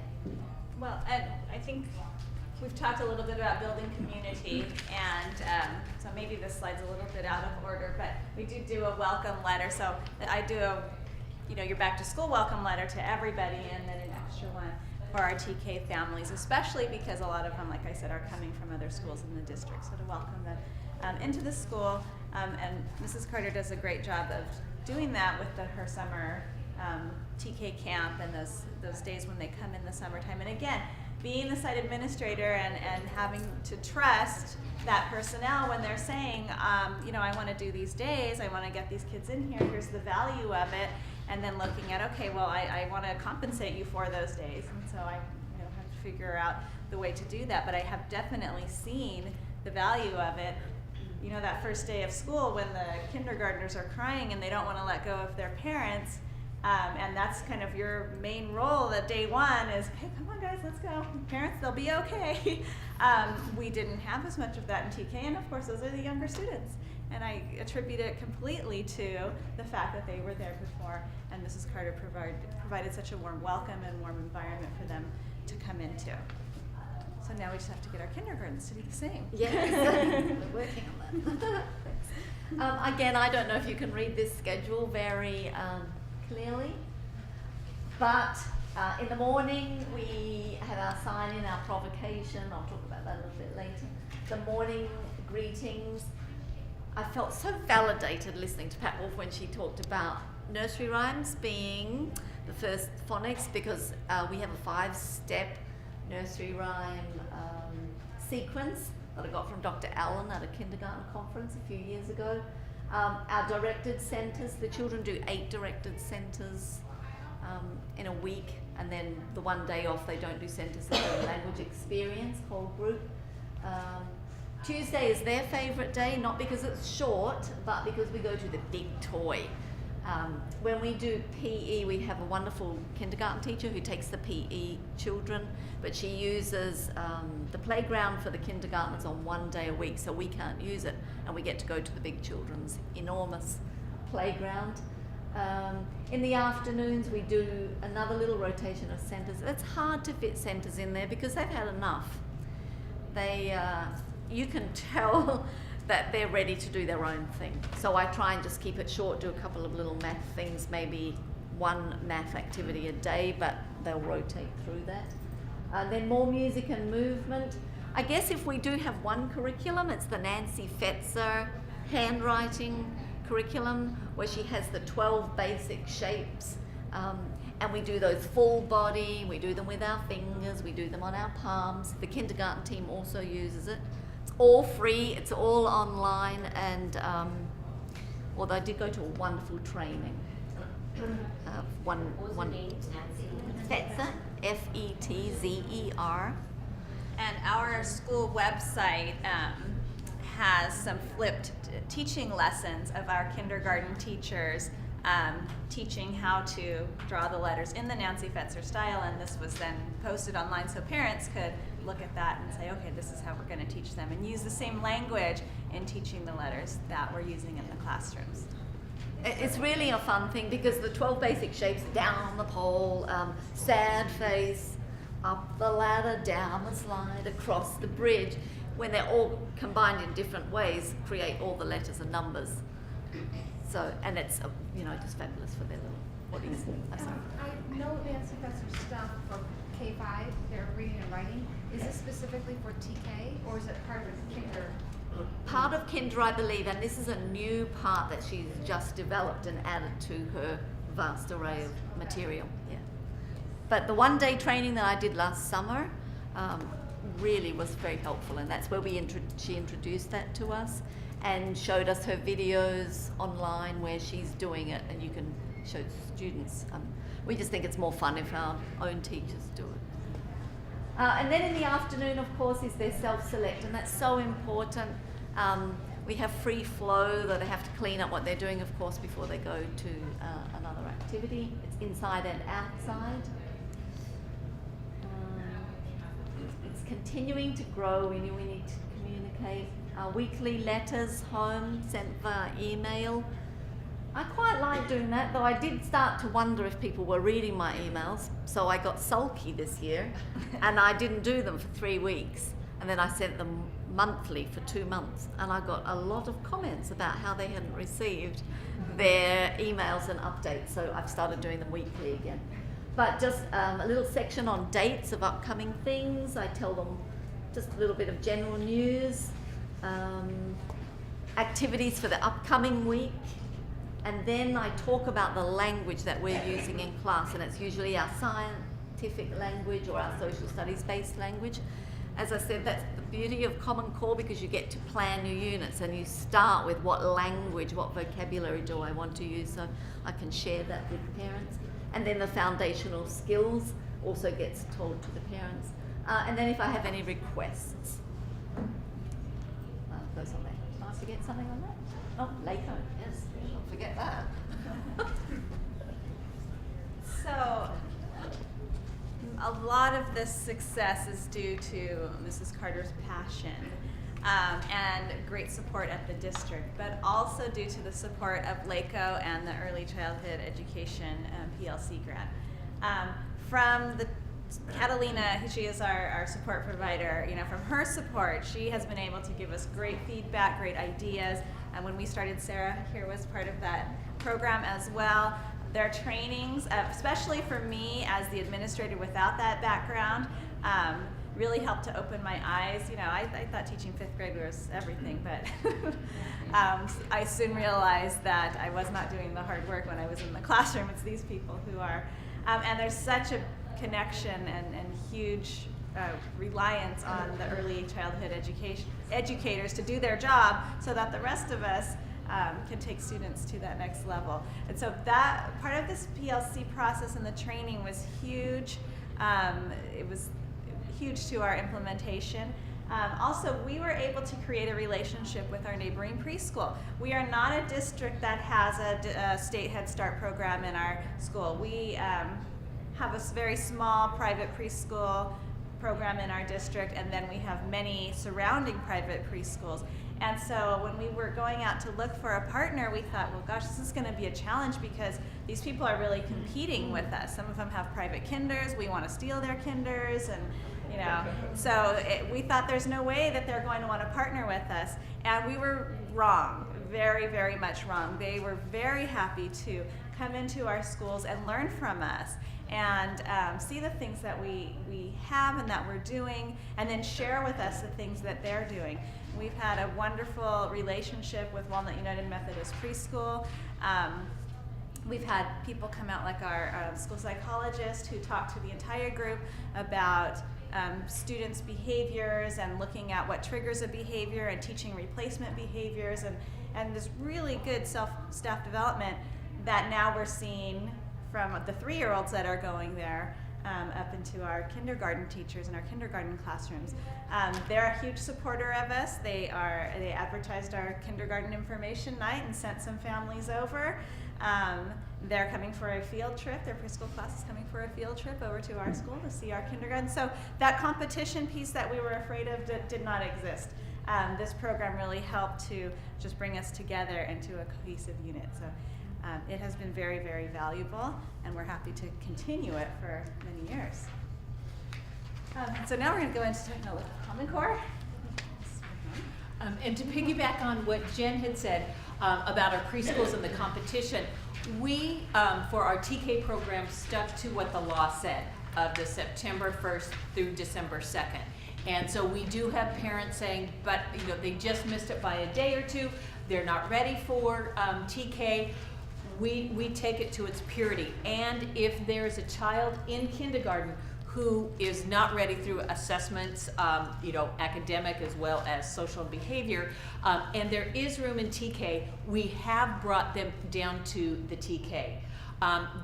Well, and I think we've talked a little bit about building community, and so maybe this slide's a little bit out of order, but we do a welcome letter. So I do your back to school welcome letter to everybody, and then an extra one for our TK families, especially because a lot of them, like I said, are coming from other schools in the district. So to welcome them into the school, and Mrs. Carter does a great job of doing that with her summer TK camp and those days when they come in the summertime. And again, being the site administrator and having to trust that personnel when they're saying, I want to do these days, I want to get these kids in here, here's the value of it, and then looking at, okay, well, I want to compensate you for those days, and so I have to figure out the way to do that. But I have definitely seen the value of it. That first day of school when the kindergartners are crying and they don't want to let go of their parents, and that's kind of your main role at day one is, hey, come on guys, let's go. Parents, they'll be okay. We didn't have as much of that in TK, and of course those are the younger students. And I attribute it completely to the fact that they were there before, and Mrs. Carter provided such a warm welcome and warm environment for them to come into. So now we just have to get our kindergartens to do the same. Yes, we're working on that. Again, I don't know if you can read this schedule very clearly, but in the morning we have our sign-in, our provocation. I'll talk about that a little bit later. The morning greetings. I felt so validated listening to Pat Wolf when she talked about nursery rhymes being the first phonics, because we have a 5-step nursery rhyme sequence that I got from Dr. Allen at a kindergarten conference a few years ago. Our directed centres, the children do 8 directed centres in a week, and then the one day off they don't do centres, they do language experience, whole group. Tuesday is their favourite day, not because it's short, but because we go to the big toy. When we do PE, we have a wonderful kindergarten teacher who takes the PE children, but she uses the playground for the kindergartners on one day a week, so we can't use it, and we get to go to the big children's enormous playground. In the afternoons, we do another little rotation of centres. It's hard to fit centres in there because they've had enough. You can tell that they're ready to do their own thing. So I try and just keep it short, do a couple of little math things, maybe one math activity a day, but they'll rotate through that. Then more music and movement. I guess if we do have one curriculum, it's the Nancy Fetzer handwriting curriculum, where she has the 12 basic shapes, and we do those full body, we do them with our fingers, we do them on our palms. The kindergarten team also uses it. It's all free, it's all online, and although I did go to a wonderful training. What was her name? Nancy? Fetzer, F-E-T-Z-E-R. And our school website has some flipped teaching lessons of our kindergarten teachers teaching how to draw the letters in the Nancy Fetzer style, and this was then posted online so parents could look at that and say, okay, this is how we're going to teach them, and use the same language in teaching the letters that we're using in the classrooms. It's really a fun thing because the 12 basic shapes, down the pole, sad face, up the ladder, down the slide, across the bridge, when they're all combined in different ways, create all the letters and numbers. So, and it's, just fabulous for their little bodies. I'm sorry. I know Nancy Fetzer's stuff for K-5, their reading and writing. Is this specifically for TK, or is it part of kinder? Part of Kinder, I believe, and this is a new part that she's just developed and added to her vast array of material. Yeah. But the one-day training that I did last summer really was very helpful, and that's where she introduced that to us and showed us her videos online where she's doing it, and you can show students. We just think it's more fun if our own teachers do it. And then in the afternoon, of course, is their self-select, and that's so important. We have free flow, though they have to clean up what they're doing, of course, before they go to another activity. It's inside and outside. It's continuing to grow. We need to communicate. Weekly letters home sent via email. I quite like doing that, though I did start to wonder if people were reading my emails, so I got sulky this year, and I didn't do them for 3 weeks, and then I sent them monthly for 2 months, and I got a lot of comments about how they hadn't received their emails and updates, so I've started doing them weekly again. But just a little section on dates of upcoming things. I tell them just a little bit of general news, activities for the upcoming week, and then I talk about the language that we're using in class, and it's usually our scientific language or our social studies based language. As I said, that's the beauty of Common Core, because you get to plan your units and you start with what language, what vocabulary do I want to use, so I can share that with parents. And then the foundational skills also gets told to the parents. And then if I have any requests, goes on there. Did I forget something on that? Oh, LACO, yes, don't forget that. So, a lot of this success is due to Mrs. Carter's passion and great support at the district, but also due to the support of LACO and the Early Childhood Education PLC grant. From the Catalina, she is our support provider. From her support, she has been able to give us great feedback, great ideas. And when we started, Sarah here was part of that program as well. Their trainings, especially for me as the administrator without that background, really helped to open my eyes. I thought teaching 5th grade was everything, but I soon realized that I was not doing the hard work when I was in the classroom. It's these people who are, and there's such a connection and huge reliance on the early childhood educators to do their job so that the rest of us can take students to that next level. And so that part of this PLC process and the training was huge. It was huge to our implementation. Also, we were able to create a relationship with our neighboring preschool. We are not a district that has a state Head Start program in our school. We have a very small private preschool program in our district, and then we have many surrounding private preschools. And so when we were going out to look for a partner, we thought, well, gosh, this is going to be a challenge because these people are really competing with us. Some of them have private kinders. We want to steal their kinders, and you know, so we thought there's no way that they're going to want to partner with us. And we were wrong, very, very much wrong. They were very happy to come into our schools and learn from us and see the things that we have and that we're doing, and then share with us the things that they're doing. We've had a wonderful relationship with Walnut United Methodist Preschool. We've had people come out like our school psychologist who talk to the entire group about students' behaviors and looking at what triggers a behavior and teaching replacement behaviors, and this really good staff development that now we're seeing from the 3-year-olds that are going there up into our kindergarten teachers in our kindergarten classrooms. They're a huge supporter of us. They advertised our kindergarten information night and sent some families over. They're coming for a field trip. Their preschool class is coming for a field trip over to our school to see our kindergarten. So that competition piece that we were afraid of did not exist. This program really helped to just bring us together into a cohesive unit. So it has been very, very valuable, and we're happy to continue it for many years. So now we're going to go into taking a look at Common Core. And to piggyback on what Jen had said about our preschools and the competition, we, for our TK program, stuck to what the law said of the September 1st through December 2nd. And so we do have parents saying, but you know, they just missed it by a day or two. They're not ready for TK. We take it to its purity. And if there's a child in kindergarten who is not ready through assessments, you know, academic as well as social behavior, and there is room in TK, we have brought them down to the TK.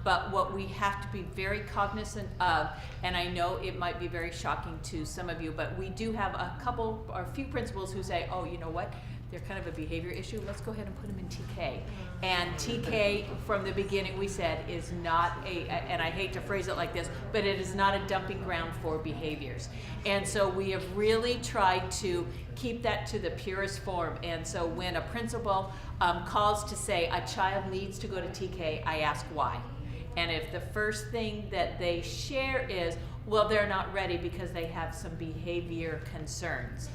But what we have to be very cognizant of, and I know it might be very shocking to some of you, but we do have a few principals who say, oh, you know what? They're kind of a behavior issue. Let's go ahead and put them in TK. And TK, from the beginning, we said, is not and I hate to phrase it like this, but it is not a dumping ground for behaviors. And so we have really tried to keep that to the purest form. And so when a principal calls to say a child needs to go to TK, I ask why. And if the first thing that they share is, well, they're not ready because they have some behavior concerns,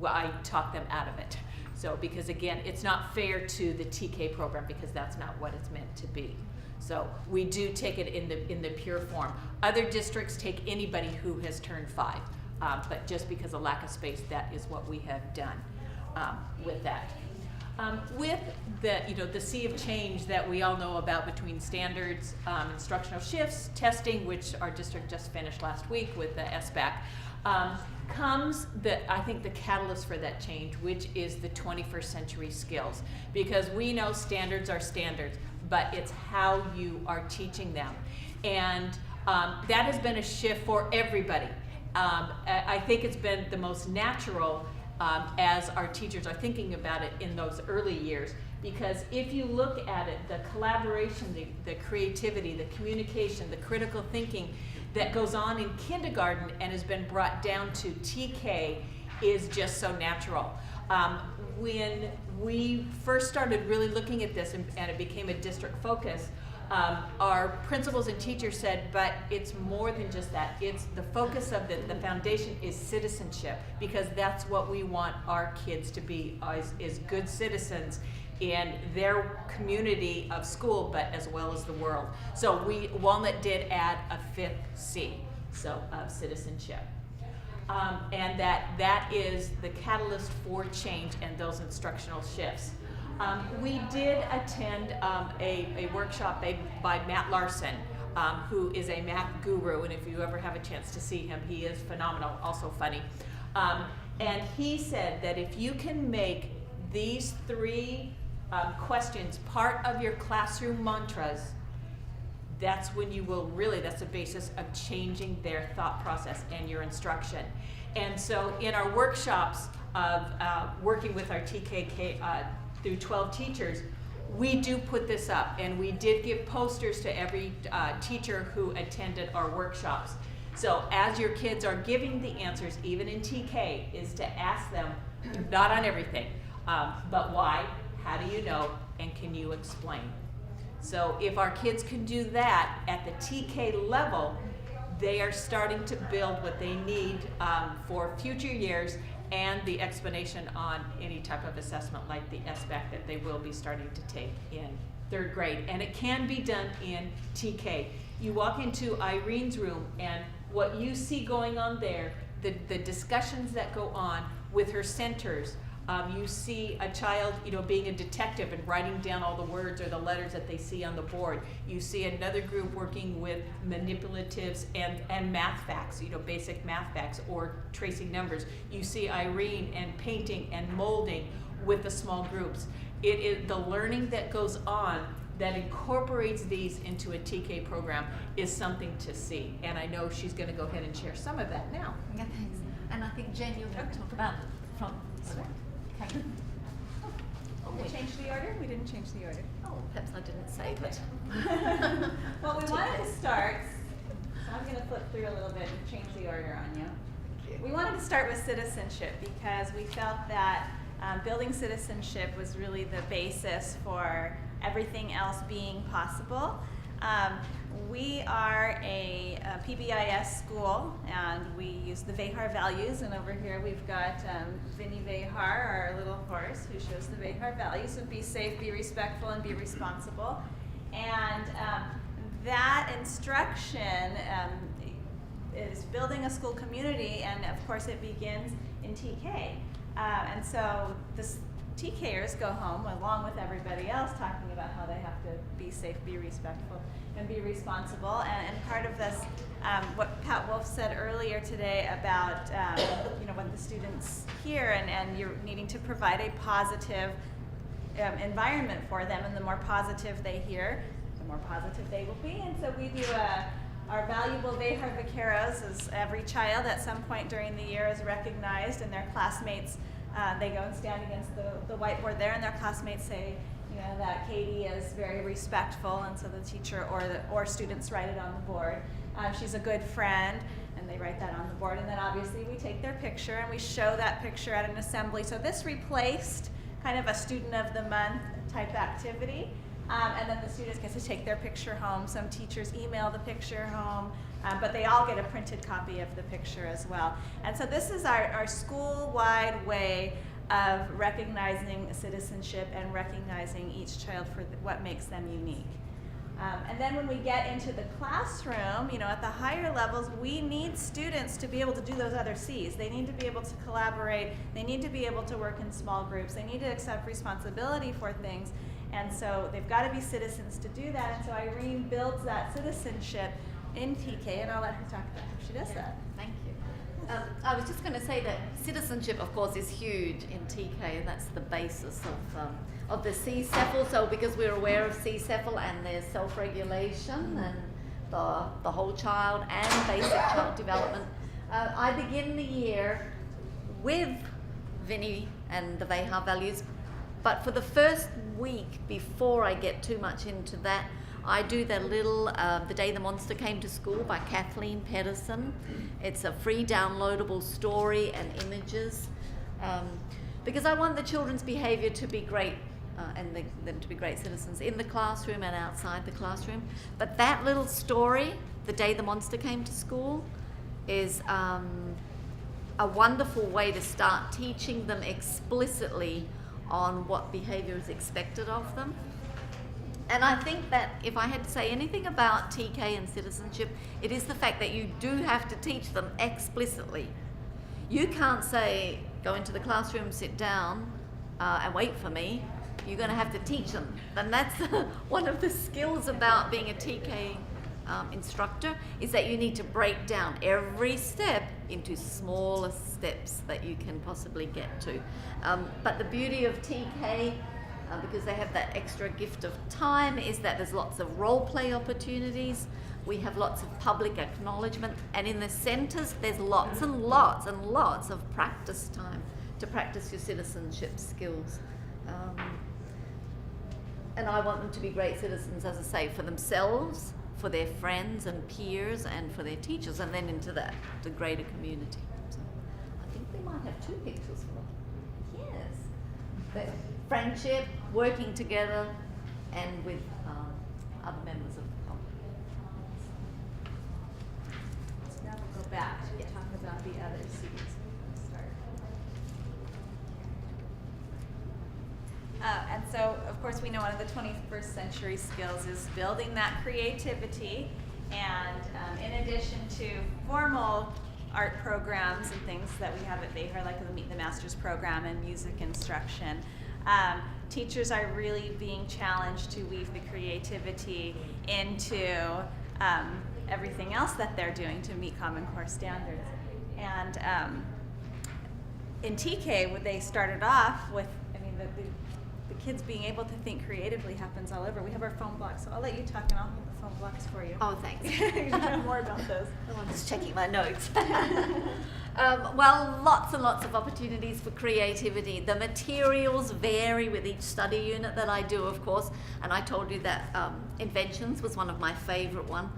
I talk them out of it. So because again, it's not fair to the TK program because that's not what it's meant to be. So we do take it in the pure form. Other districts take anybody who has turned 5, but just because of lack of space, that is what we have done with that. With the sea of change that we all know about between standards, instructional shifts, testing, which our district just finished last week with the SBAC, comes I think the catalyst for that change, which is the 21st century skills. Because we know standards are standards, but it's how you are teaching them. And that has been a shift for everybody. I think it's been the most natural as our teachers are thinking about it in those early years. Because if you look at it, the collaboration, the creativity, the communication, the critical thinking that goes on in kindergarten and has been brought down to TK is just so natural. When we first started really looking at this and it became a district focus, our principals and teachers said, but it's more than just that. It's the focus of the foundation is citizenship, because that's what we want our kids to be, is good citizens in their community of school, but as well as the world. So Walnut did add a 5th C, so of citizenship. And that is the catalyst for change and those instructional shifts. We did attend a workshop by Matt Larson who is a math guru, and if you ever have a chance to see him, he is phenomenal, also funny. And he said that if you can make these three questions part of your classroom mantras, that's when you will really, that's the basis of changing their thought process and your instruction. And so in our workshops of working with our TK through 12 teachers, we do put this up, and we did give posters to every teacher who attended our workshops. So as your kids are giving the answers, even in TK, is to ask them, not on everything, but why, how do you know, and can you explain? So if our kids can do that at the TK level, they are starting to build what they need for future years, and the explanation on any type of assessment like the SBAC that they will be starting to take in 3rd grade. And it can be done in TK. You walk into Irene's room, and what you see going on there, the discussions that go on with her centers, you see a child, being a detective and writing down all the words or the letters that they see on the board. You see another group working with manipulatives and math facts, basic math facts or tracing numbers. You see Irene and painting and molding with the small groups. It is the learning that goes on that incorporates these into a TK program is something to see. And I know she's going to go ahead and share some of that now. Yeah, thanks. And I think Jen, you're going to talk about from. Okay. Did we change the order? We didn't change the order. Oh, perhaps I didn't say, but. Well, we wanted to start, so I'm going to flip through a little bit and change the order on you. We wanted to start with citizenship because we felt that building citizenship was really the basis for everything else being possible. We are a PBIS school, and we use the VEHAR values, and over here we've got Vinny VEHAR, our little horse, who shows the VEHAR values of be safe, be respectful, and be responsible. And that instruction is building a school community, and of course it begins in TK. And so the TKers go home along with everybody else talking about how they have to be safe, be respectful, and be responsible. And part of this, what Pat Wolf said earlier today about when the students hear and you're needing to provide a positive environment for them, and the more positive they hear, the more positive they will be. And so we do our valuable VEHAR Vaqueros, is every child at some point during the year is recognized, and their classmates, they go and stand against the whiteboard there, and their classmates say, that Katie is very respectful, and so the teacher or students write it on the board. She's a good friend, and they write that on the board. And then obviously we take their picture and we show that picture at an assembly. So this replaced kind of a student of the month type activity. And then the students get to take their picture home. Some teachers email the picture home, but they all get a printed copy of the picture as well. And so this is our school-wide way of recognizing citizenship and recognizing each child for what makes them unique. And then when we get into the classroom, at the higher levels, we need students to be able to do those other C's. They need to be able to collaborate. They need to be able to work in small groups. They need to accept responsibility for things. And so they've got to be citizens to do that. And so Irene builds that citizenship in TK, and I'll let her talk about how she does that. Thank you. I was just going to say that citizenship, of course, is huge in TK, and that's the basis of the CSEFEL. So because we're aware of CSEFEL and their self-regulation and the whole child and basic child development, I begin the year with Vinny and the VEHAR values, but for the first week, before I get too much into that, I do that little The Day the Monster Came to School by Kathleen Pedersen. It's a free downloadable story and images, because I want the children's behavior to be great and them to be great citizens in the classroom and outside the classroom. But that little story, The Day the Monster Came to School, is a wonderful way to start teaching them explicitly on what behavior is expected of them. And I think that if I had to say anything about TK and citizenship, it is the fact that you do have to teach them explicitly. You can't say, go into the classroom, sit down, and wait for me. You're going to have to teach them. And that's one of the skills about being a TK instructor, is that you need to break down every step into smaller steps that you can possibly get to. But the beauty of TK, because they have that extra gift of time, is that there's lots of role play opportunities. We have lots of public acknowledgement, and in the centres there's lots and lots and lots of practice time to practice your citizenship skills. And I want them to be great citizens, as I say, for themselves, for their friends and peers, and for their teachers, and then into the greater community. So I think we might have 2 pictures for them. Yes. The friendship, working together, and with other members of the public. So now we'll go back to talk about the other seeds. And so, of course, we know one of the 21st century skills is building that creativity. And in addition to formal art programs and things that we have at VEHAR, like the Meet the Masters program and music instruction, teachers are really being challenged to weave the creativity into everything else that they're doing to meet Common Core standards. And in TK, when they started off with, the kids being able to think creatively happens all over. We have our phone blocks, so I'll let you talk and I'll hold the phone blocks for you. Oh, thanks. You know more about those. I'm just checking my notes. Well, lots and lots of opportunities for creativity. The materials vary with each study unit that I do, of course, and I told you that inventions was one of my favorite one.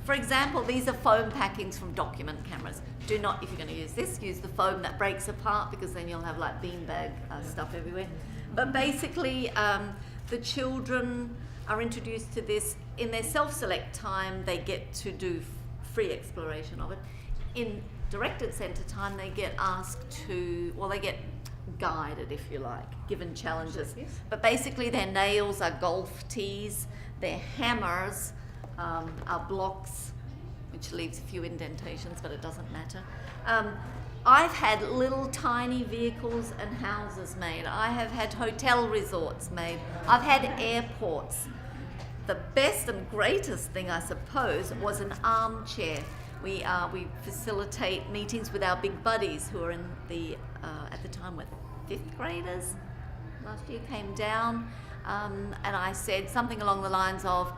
For example, these are foam packings from document cameras. Do not, if you're going to use this, use the foam that breaks apart, because then you'll have like beanbag stuff everywhere. But basically, the children are introduced to this in their self-select time. They get to do free exploration of it. In directed centre time, they get asked to, well, they get guided, if you like, given challenges. But basically, their nails are golf tees, their hammers are blocks, which leaves a few indentations, but it doesn't matter. I've had little tiny vehicles and houses made. I have had hotel resorts made. I've had airports. The best and greatest thing, I suppose, was an armchair. We facilitate meetings with our big buddies who are in the, at the time, with 5th graders. Last year came down, and I said something along the lines of,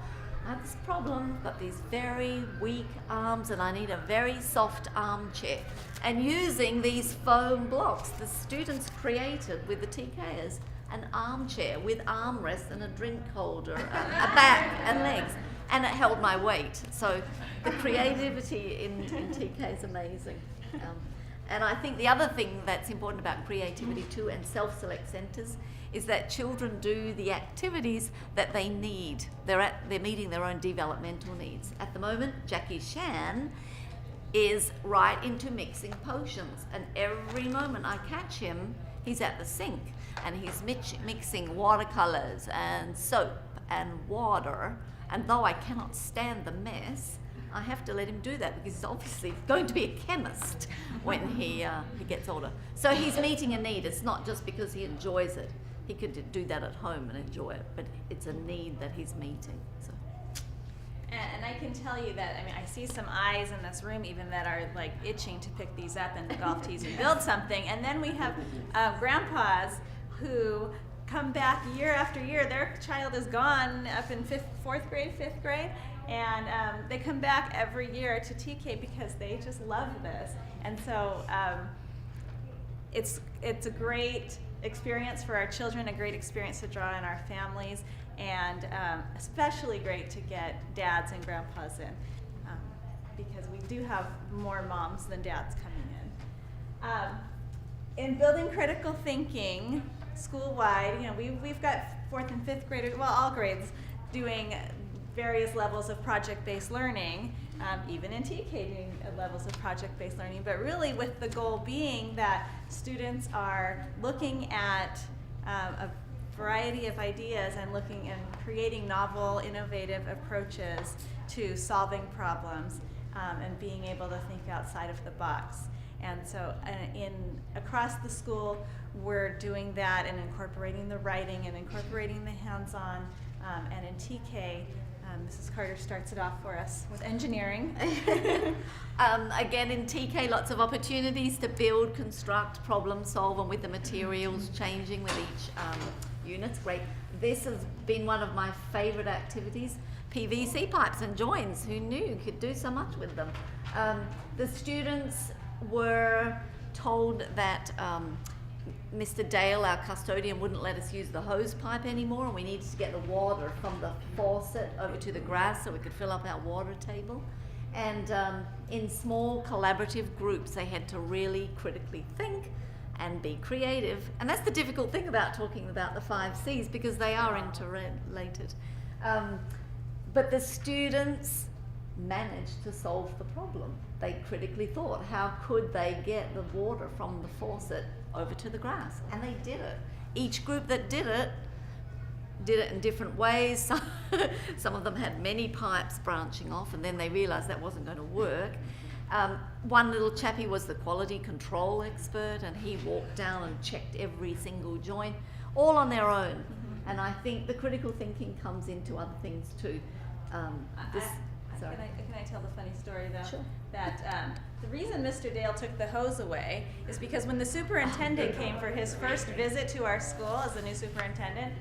I have this problem, got these very weak arms, and I need a very soft armchair. And using these foam blocks, the students created with the TKers an armchair with armrests and a drink holder, a back and legs, and it held my weight. So the creativity in TK is amazing. And I think the other thing that's important about creativity too, and self-select centres, is that children do the activities that they need. They're meeting their own developmental needs. At the moment, Jackie Shan is right into mixing potions, and every moment I catch him, he's at the sink and he's mixing watercolours and soap and water, and though I cannot stand the mess, I have to let him do that because he's obviously going to be a chemist when he gets older. So he's meeting a need. It's not just because he enjoys it. He could do that at home and enjoy it, but it's a need that he's meeting. So. And I can tell you that, I see some eyes in this room even that are like itching to pick these up and the golf tees and build something. And then we have grandpas who come back year after year. Their child is gone up in 4th grade, 5th grade, and they come back every year to TK because they just love this. And so it's a great experience for our children, a great experience to draw in our families, and especially great to get dads and grandpas in, because we do have more moms than dads coming in. In building critical thinking, school-wide, we've got 4th and 5th graders, well, all grades, doing various levels of project-based learning, even in TK doing levels of project-based learning, but really with the goal being that students are looking at a variety of ideas and looking and creating novel, innovative approaches to solving problems, and being able to think outside of the box. And so across the school, we're doing that and incorporating the writing and incorporating the hands-on, and in TK, Mrs. Carter starts it off for us with engineering. Again, in TK, lots of opportunities to build, construct, problem solve, and with the materials changing with each unit. Great. This has been one of my favorite activities. PVC pipes and joins, who knew you could do so much with them. The students were told that Mr. Dale, our custodian, wouldn't let us use the hose pipe anymore, and we needed to get the water from the faucet over to the grass so we could fill up our water table. And in small collaborative groups, they had to really critically think and be creative. And that's the difficult thing about talking about the 5 C's, because they are interrelated. But the students managed to solve the problem. They critically thought, how could they get the water from the faucet over to the grass? And they did it. Each group that did it in different ways. Some of them had many pipes branching off, and then they realized that wasn't going to work. One little chappie was the quality control expert, and he walked down and checked every single joint, all on their own. Mm-hmm. And I think the critical thinking comes into other things too. Sorry. Can I tell the funny story though? Sure. That the reason Mr. Dale took the hose away is because when the superintendent came for his first visit to our school as the new superintendent,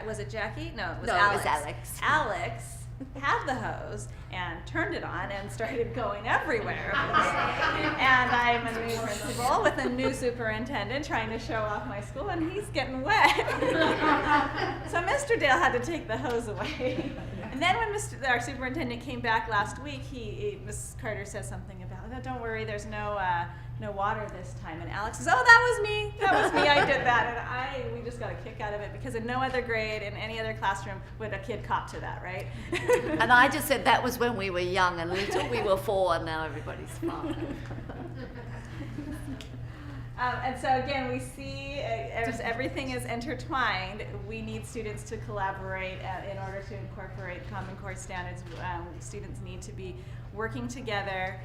was it Jackie? No, it was Alex. It was Alex. Alex had the hose and turned it on and started going everywhere. And I'm a new principal with a new superintendent trying to show off my school, and he's getting wet. So Mr. Dale had to take the hose away. And then when our superintendent came back last week, Mrs. Carter says something about, oh, don't worry, there's no water this time. And Alex says, oh, that was me, I did that. And we just got a kick out of it, because in no other grade, in any other classroom, would a kid cop to that, right? And I just said that was when we were young and little. We were 4, and now everybody's 5. And so again, we see as everything is intertwined, we need students to collaborate in order to incorporate Common Core standards. Students need to be working together.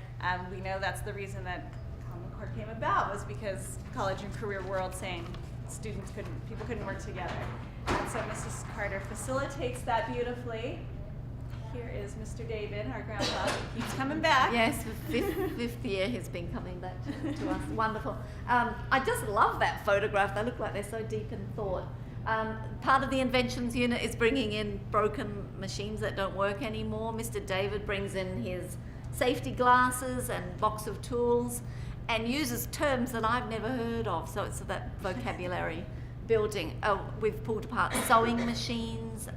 We know that's the reason that Common Core came about, was because college and career world saying people couldn't work together. And so Mrs. Carter facilitates that beautifully. Here is Mr. David, our grandpa. He keeps coming back. Yes, for fifth year he's been coming back to us. Wonderful. I just love that photograph. They look like they're so deep in thought. Part of the inventions unit is bringing in broken machines that don't work anymore. Mr. David brings in his safety glasses and box of tools and uses terms that I've never heard of. So it's that vocabulary building. We've pulled apart sewing machines,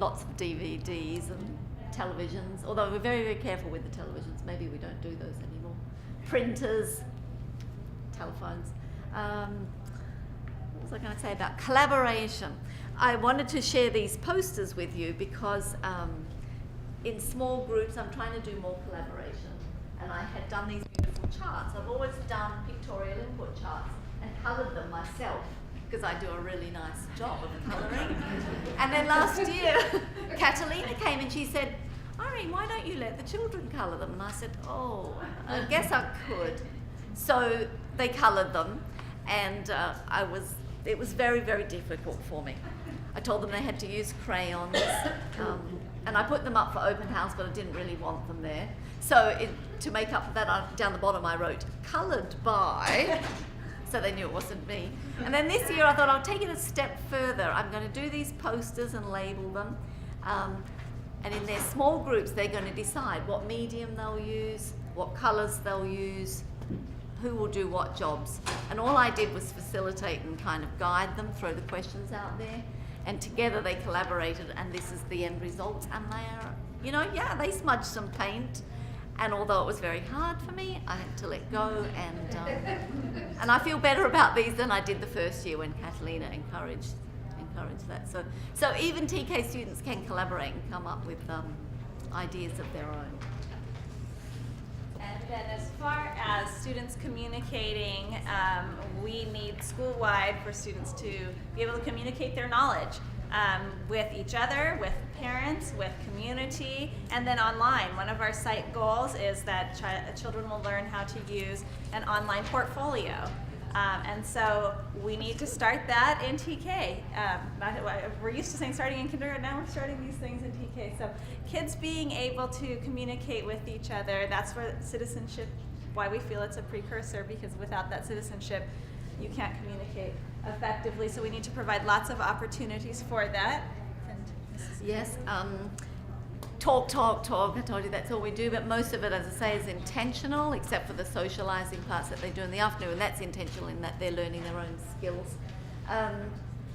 lots of DVDs and televisions, although we're very, very careful with the televisions. Maybe we don't do those anymore. Printers, telephones. What was I going to say about collaboration? I wanted to share these posters with you because in small groups I'm trying to do more collaboration, and I had done these beautiful charts. I've always done pictorial input charts and coloured them myself, because I do a really nice job of colouring. And then last year, Catalina came and she said, Irene, why don't you let the children colour them? And I said, oh, I guess I could. So they coloured them, and it was very, very difficult for me. I told them they had to use crayons, and I put them up for open house, but I didn't really want them there. So to make up for that, down the bottom I wrote, coloured by, so they knew it wasn't me. And then this year I thought I'll take it a step further. I'm going to do these posters and label them. And in their small groups, they're going to decide what medium they'll use, what colours they'll use, who will do what jobs. And all I did was facilitate and kind of guide them, throw the questions out there. And together they collaborated, and this is the end result. And they are, they smudged some paint. And although it was very hard for me, I had to let go, and I feel better about these than I did the first year when Catalina encouraged that. So even TK students can collaborate and come up with ideas of their own. And then as far as students communicating, we need school-wide for students to be able to communicate their knowledge with each other, with parents, with community, and then online. One of our site goals is that children will learn how to use an online portfolio. And so we need to start that in TK. We're used to saying starting in kindergarten, now we're starting these things in TK. So kids being able to communicate with each other, that's where citizenship, why we feel it's a precursor, because without that citizenship, you can't communicate effectively. So we need to provide lots of opportunities for that. And Yes, talk. I told you that's all we do, but most of it, as I say, is intentional, except for the socializing parts that they do in the afternoon, and that's intentional in that they're learning their own skills.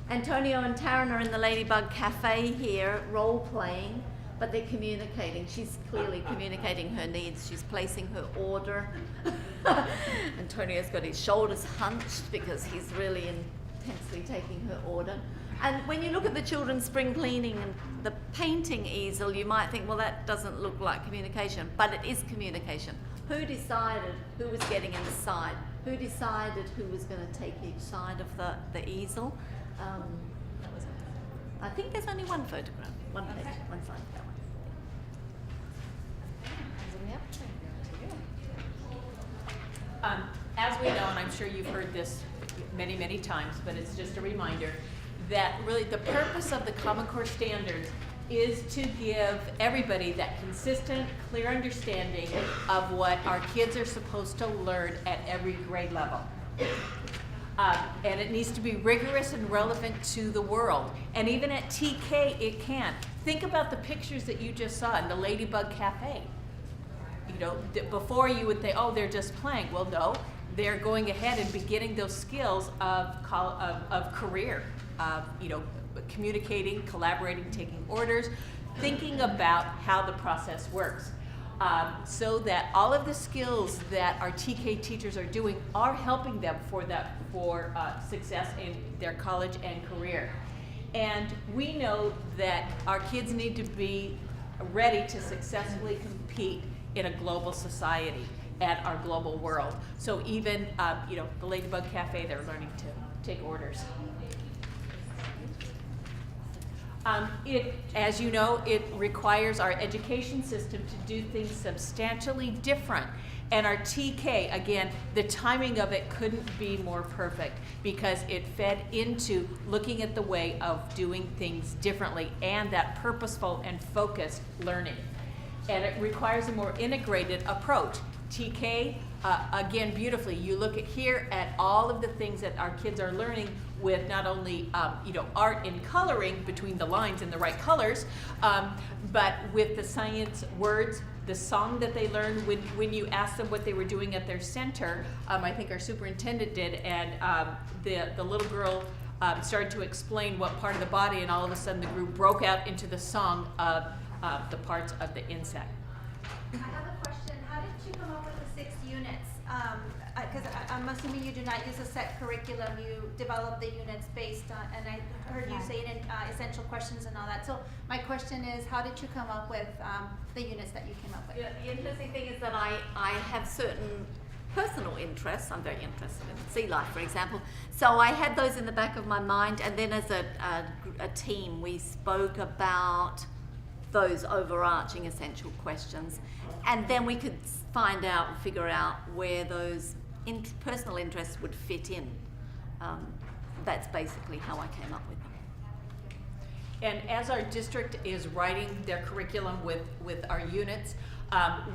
Antonio and Taryn are in the Ladybug Cafe here, role-playing, but they're communicating. She's clearly communicating her needs. She's placing her order. Antonio's got his shoulders hunched because he's really intensely taking her order. And when you look at the children's spring cleaning and the painting easel, you might think, well, that doesn't look like communication, but it is communication. Who decided who was getting inside? Who decided who was going to take each side of the easel? That was it. I think there's only one photograph, one page, one side, that one. As we know, and I'm sure you've heard this many, many times, but it's just a reminder that really the purpose of the Common Core standards is to give everybody that consistent, clear understanding of what our kids are supposed to learn at every grade level. And it needs to be rigorous and relevant to the world. And even at TK, it can. Think about the pictures that you just saw in the Ladybug Cafe. You know, before you would think, oh, they're just playing. Well, no, they're going ahead and beginning those skills of career, you know, communicating, collaborating, taking orders, thinking about how the process works. So that all of the skills that our TK teachers are doing are helping them for success in their college and career. And we know that our kids need to be ready to successfully compete in a global society at our global world. So even, you know, the Ladybug Cafe, they're learning to take orders. As you know, it requires our education system to do things substantially different. And our TK, again, the timing of it couldn't be more perfect because it fed into looking at the way of doing things differently and that purposeful and focused learning. And it requires a more integrated approach. TK, again, beautifully, you look at here at all of the things that our kids are learning with not only you know, art and coloring between the lines and the right colors, but with the science words, the song that they learned when you asked them what they were doing at their center. I think our superintendent did, and the little girl started to explain what part of the body, and all of a sudden the group broke out into the song of the parts of the insect. I have a question. How did you come up with the 6 units? Because I'm assuming you do not use a set curriculum. You develop the units based on, and I heard you say it in essential questions and all that. So my question is, how did you come up with the units that you came up with? Yeah, the interesting thing is that I have certain personal interests. I'm very interested in sea life, for example. So I had those in the back of my mind, and then as a team, we spoke about those overarching essential questions, and then we could find out and figure out where those personal interests would fit in. That's basically how I came up with them. And as our district is writing their curriculum with our units,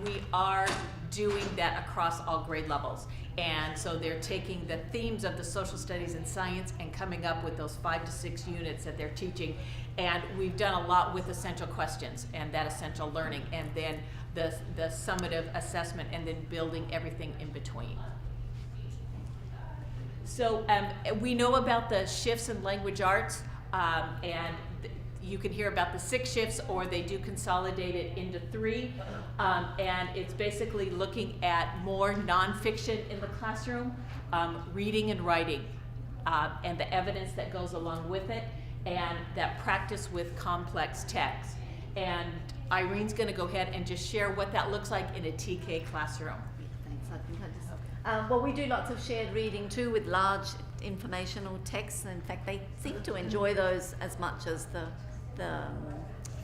we are doing that across all grade levels. And so they're taking the themes of the social studies and science and coming up with those 5 to 6 units that they're teaching. And we've done a lot with essential questions and that essential learning, and then the summative assessment, and then building everything in between. So we know about the shifts in language arts, and you can hear about the 6 shifts, or they do consolidate it into 3. And it's basically looking at more nonfiction in the classroom, reading and writing, and the evidence that goes along with it, and that practice with complex text. And Irene's going to go ahead and just share what that looks like in a TK classroom. Thanks. I think I just. Well, we do lots of shared reading too with large informational texts. In fact, they seem to enjoy those as much as the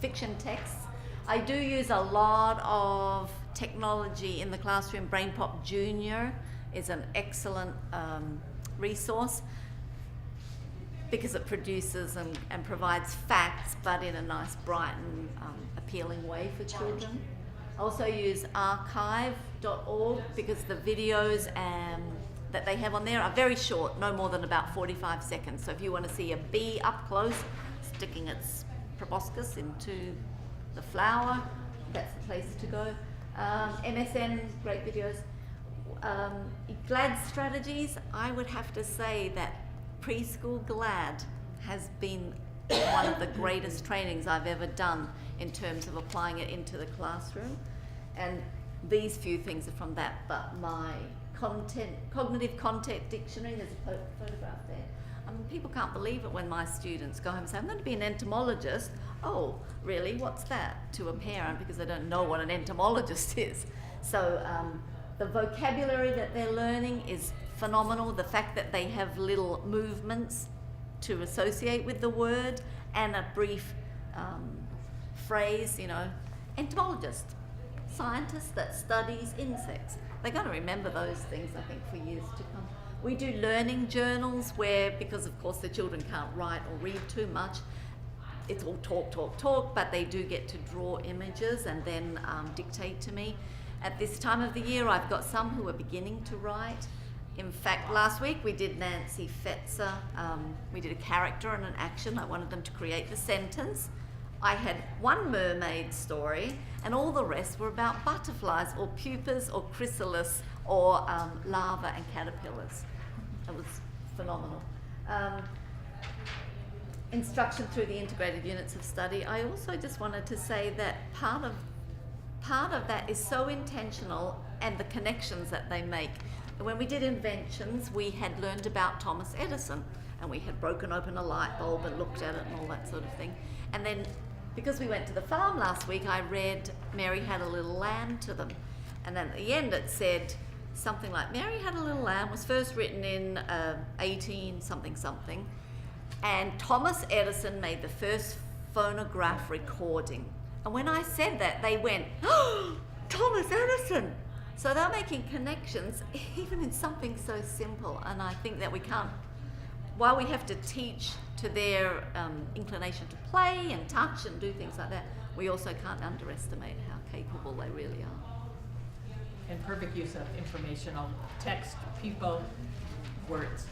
fiction texts. I do use a lot of technology in the classroom. BrainPop Junior is an excellent resource because it produces and provides facts, but in a nice, bright and appealing way for children. I also use archive.org because the videos that they have on there are very short, no more than about 45 seconds. So if you want to see a bee up close, sticking its proboscis into the flower, that's the place to go. MSN, great videos. GLAD strategies, I would have to say that preschool GLAD has been one of the greatest trainings I've ever done in terms of applying it into the classroom. And these few things are from that, but my cognitive content dictionary, there's a photograph there. I mean, people can't believe it when my students go home and say, I'm going to be an entomologist. Oh, really? What's that? To a parent, because they don't know what an entomologist is. So the vocabulary that they're learning is phenomenal. The fact that they have little movements to associate with the word and a brief phrase, you know, entomologist, scientist that studies insects. They're going to remember those things, I think, for years to come. We do learning journals where, because of course the children can't write or read too much, it's all talk, but they do get to draw images and then dictate to me. At this time of the year, I've got some who are beginning to write. In fact, last week we did Nancy Fetzer. We did a character and an action. I wanted them to create the sentence. I had one mermaid story, and all the rest were about butterflies or pupas or chrysalis or larvae and caterpillars. It was phenomenal. Instruction through the integrated units of study. I also just wanted to say that part of that is so intentional, and the connections that they make. When we did inventions, we had learned about Thomas Edison, and we had broken open a light bulb and looked at it and all that sort of thing. And then, because we went to the farm last week, I read Mary Had a Little Lamb to them. And then at the end it said something like, Mary Had a Little Lamb was first written in 18 something something, and Thomas Edison made the first phonograph recording. And when I said that, they went, oh, Thomas Edison! So they're making connections, even in something so simple. And I think that we can't, while we have to teach to their inclination to play and touch and do things like that, we also can't underestimate how capable they really are. And perfect use of informational text, people, words.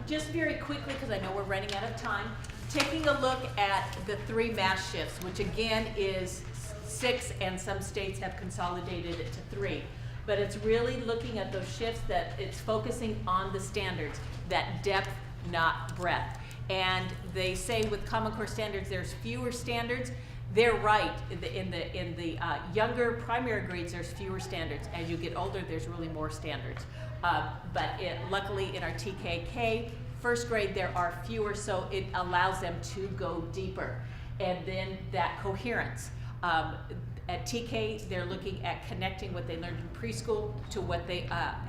Just very quickly, because I know we're running out of time, taking a look at the 3 math shifts, which again is 6, and some states have consolidated it to 3. But it's really looking at those shifts that it's focusing on the standards, that depth, not breadth. And they say with Common Core standards, there's fewer standards. They're right. In the younger primary grades, there's fewer standards. As you get older, there's really more standards. But luckily in our TKK, first grade, there are fewer, so it allows them to go deeper. And then that coherence. At TK, they're looking at connecting what they learned in preschool to what they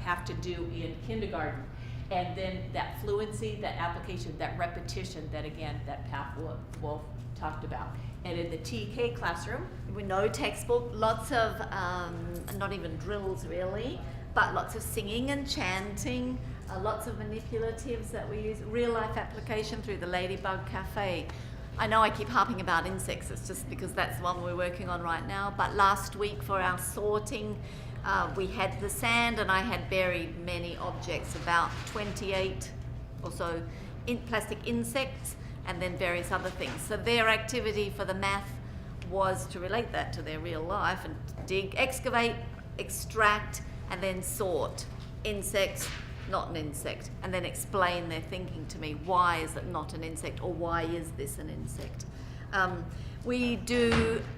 have to do in kindergarten. And then that fluency, that application, that repetition, that again, that Pat Wolf talked about. And in the TK classroom, We know textbook, lots of, not even drills really, but lots of singing and chanting, lots of manipulatives that we use, real life application through the Ladybug Cafe. I know I keep harping about insects, it's just because that's the one we're working on right now, but last week for our sorting, we had the sand, and I had buried many objects, about 28 or so plastic insects, and then various other things. So their activity for the math was to relate that to their real life and dig, excavate, extract, and then sort insects, not an insect, and then explain their thinking to me. Why is it not an insect, or why is this an insect? We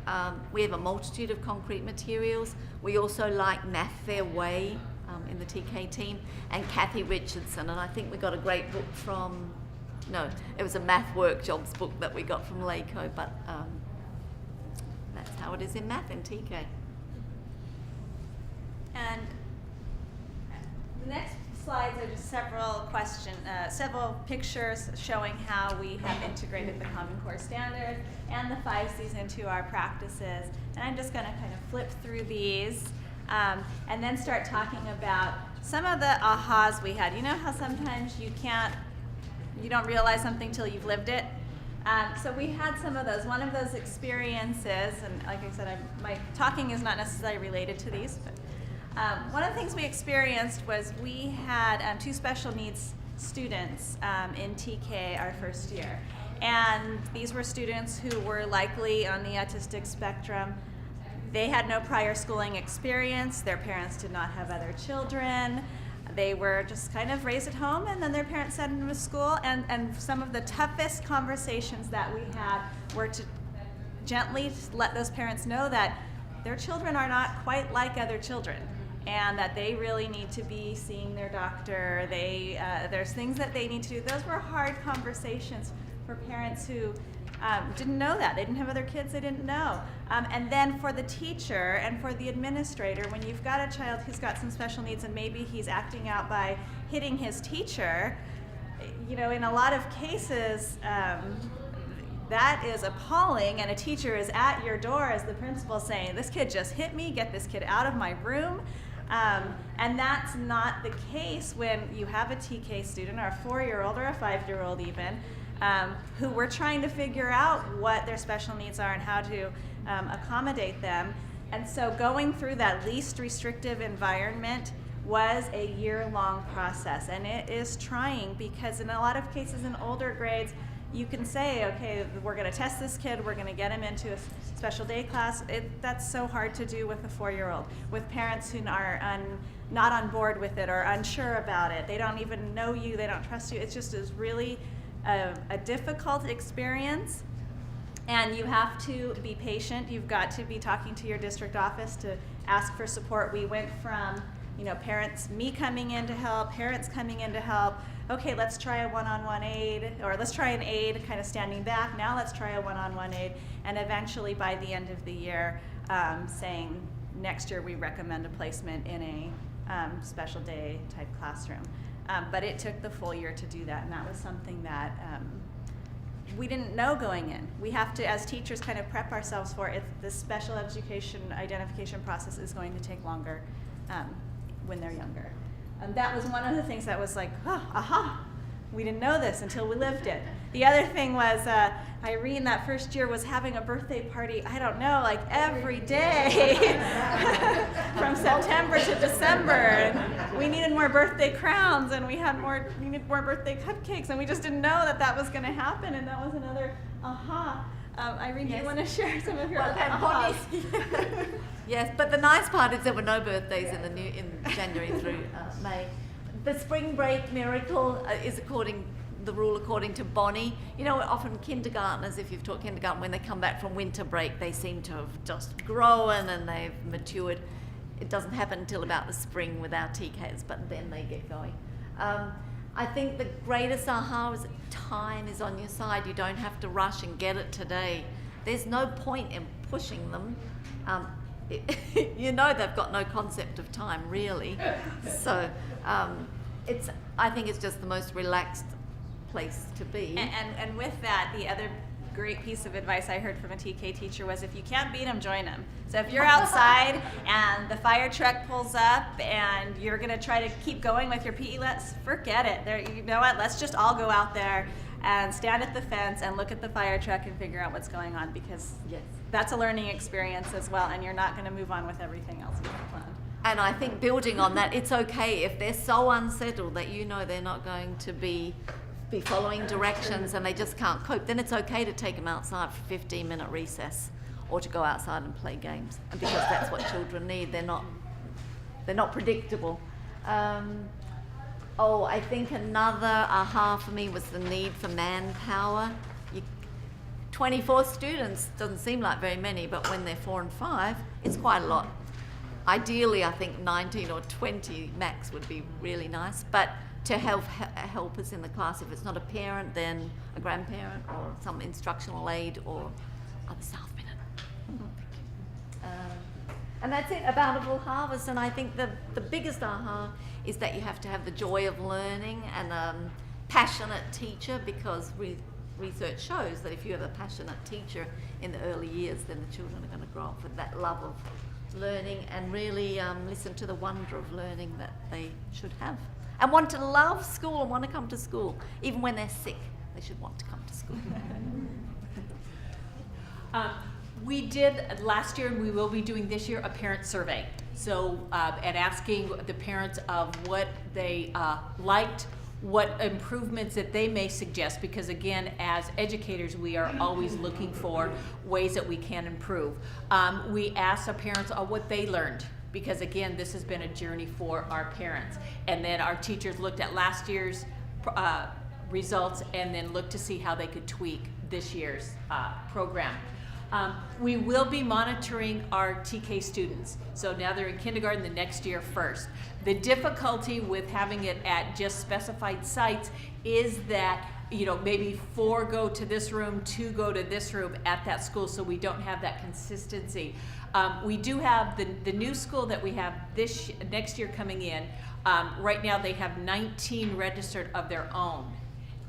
have a multitude of concrete materials. We also like Math Their Way in the TK team, and Kathy Richardson, and I think we got a great book from, no, it was a math workshops book that we got from LACO, but that's how it is in math in TK. And the next slides are just several pictures showing how we have integrated the Common Core standard and the 5 C's into our practices. And I'm just going to kind of flip through these and then start talking about some of the ahas we had, you know how sometimes you don't realize something till you've lived it? So we had some of those. One of those experiences, and like I said, my talking is not necessarily related to these, but one of the things we experienced was we had 2 special needs students in TK our first year. And these were students who were likely on the autistic spectrum. They had no prior schooling experience. Their parents did not have other children. They were just kind of raised at home, and then their parents sent them to school. And some of the toughest conversations that we had were to gently let those parents know that their children are not quite like other children, and that they really need to be seeing their doctor. There's things that they need to do. Those were hard conversations for parents who didn't know that. They didn't have other kids they didn't know. And then for the teacher and for the administrator, when you've got a child who's got some special needs and maybe he's acting out by hitting his teacher, you know, in a lot of cases, that is appalling, and a teacher is at your door as the principal saying, this kid just hit me, get this kid out of my room. And that's not the case when you have a TK student, or a 4-year-old or a 5-year-old even, who we're trying to figure out what their special needs are and how to accommodate them. And so going through that least restrictive environment was a year-long process, and it is trying, because in a lot of cases in older grades, you can say, okay, we're going to test this kid, we're going to get him into a special day class. That's so hard to do with a 4-year-old, with parents who are not on board with it or unsure about it. They don't even know you, they don't trust you. It just is really a difficult experience, and you have to be patient. You've got to be talking to your district office to ask for support. We went from, you know, me coming in to help, parents coming in to help. Okay, let's try a one-on-one aid, or let's try an aid kind of standing back. Now let's try a one-on-one aid, and eventually by the end of the year, saying next year we recommend a placement in a special day type classroom. But it took the full year to do that, and that was something that we didn't know going in. We have to, as teachers, kind of prep ourselves for it. The special education identification process is going to take longer when they're younger. That was one of the things that was like, we didn't know this until we lived it. The other thing was Irene that first year was having a birthday party, I don't know, like every day from September to December. And we needed more birthday crowns, and we needed more birthday cupcakes, and we just didn't know that was going to happen, and that was another Irene, do you want to share some of your ahas? Yes, but the nice part is there were no birthdays in January through May. The spring break miracle is the rule according to Bonnie. You know, often kindergartners, if you've taught kindergarten, when they come back from winter break, they seem to have just grown and they've matured. It doesn't happen until about the spring with our TKs, but then they get going. I think the greatest aha is that time is on your side. You don't have to rush and get it today. There's no point in pushing them. You know they've got no concept of time, really. So I think it's just the most relaxed place to be. And with that, the other great piece of advice I heard from a TK teacher was, if you can't beat them, join them. So if you're outside and the fire truck pulls up and you're going to try to keep going with your PE, forget it. You know what? Let's just all go out there and stand at the fence and look at the fire truck and figure out what's going on, because that's a learning experience as well, and you're not going to move on with everything else you have planned. And I think building on that, it's okay if they're so unsettled that you know they're not going to be following directions and they just can't cope, then it's okay to take them outside for a 15-minute recess or to go outside and play games, and because that's what children need. They're not predictable. I think another aha for me was the need for manpower. 24 students doesn't seem like very many, but when they're 4 and 5, it's quite a lot. Ideally, I think 19 or 20 max would be really nice, but to have helpers in the class, if it's not a parent, then a grandparent or some instructional aide or other staff minute. And that's it, a bountiful harvest. And I think the biggest aha is that you have to have the joy of learning and a passionate teacher, because research shows that if you have a passionate teacher in the early years, then the children are going to grow up with that love of learning and really listen to the wonder of learning that they should have. And want to love school and want to come to school. Even when they're sick, they should want to come to school. We did last year, and we will be doing this year, a parent survey. So, and asking the parents of what they liked, what improvements that they may suggest, because again, as educators, we are always looking for ways that we can improve. We asked the parents what they learned, because again, this has been a journey for our parents. And then our teachers looked at last year's results and then looked to see how they could tweak this year's program. We will be monitoring our TK students. So now they're in kindergarten, the next year first. The difficulty with having it at just specified sites is that, you know, maybe 4 go to this room, 2 go to this room at that school, so we don't have that consistency. We do have the new school that we have next year coming in. Right now they have 19 registered of their own.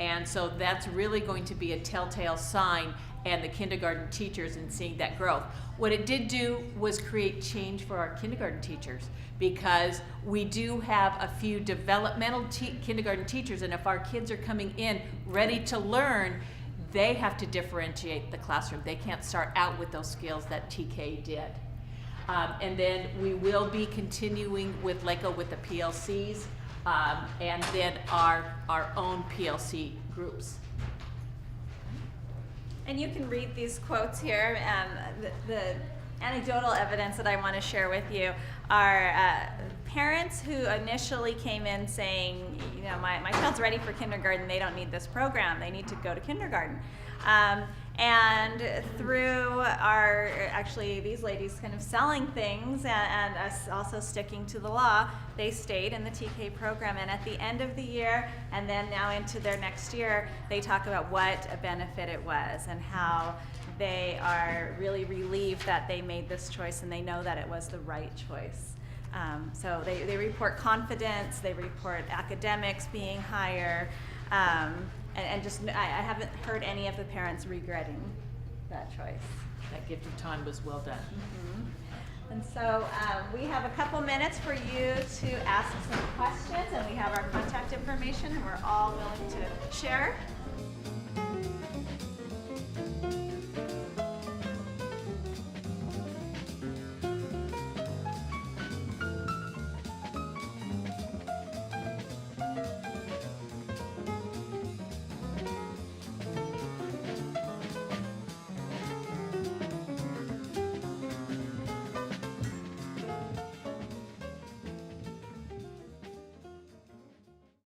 And so that's really going to be a telltale sign, and the kindergarten teachers, and seeing that growth. What it did do was create change for our kindergarten teachers, because we do have a few developmental kindergarten teachers, and if our kids are coming in ready to learn, they have to differentiate the classroom. They can't start out with those skills that TK did. And then we will be continuing with LACO with the PLCs, and then our own PLC groups. And you can read these quotes here. The anecdotal evidence that I want to share with you are parents who initially came in saying, you know, my child's ready for kindergarten, they don't need this program, they need to go to kindergarten. And through actually these ladies kind of selling things and us also sticking to the law, they stayed in the TK program. And at the end of the year, and then now into their next year, they talk about what a benefit it was and how they are really relieved that they made this choice and they know that it was the right choice. So they report confidence, they report academics being higher, and just, I haven't heard any of the parents regretting that choice. That gift of time was well done. Mm-hmm. And so we have a couple minutes for you to ask some questions, and we have our contact information, and we're all willing to share.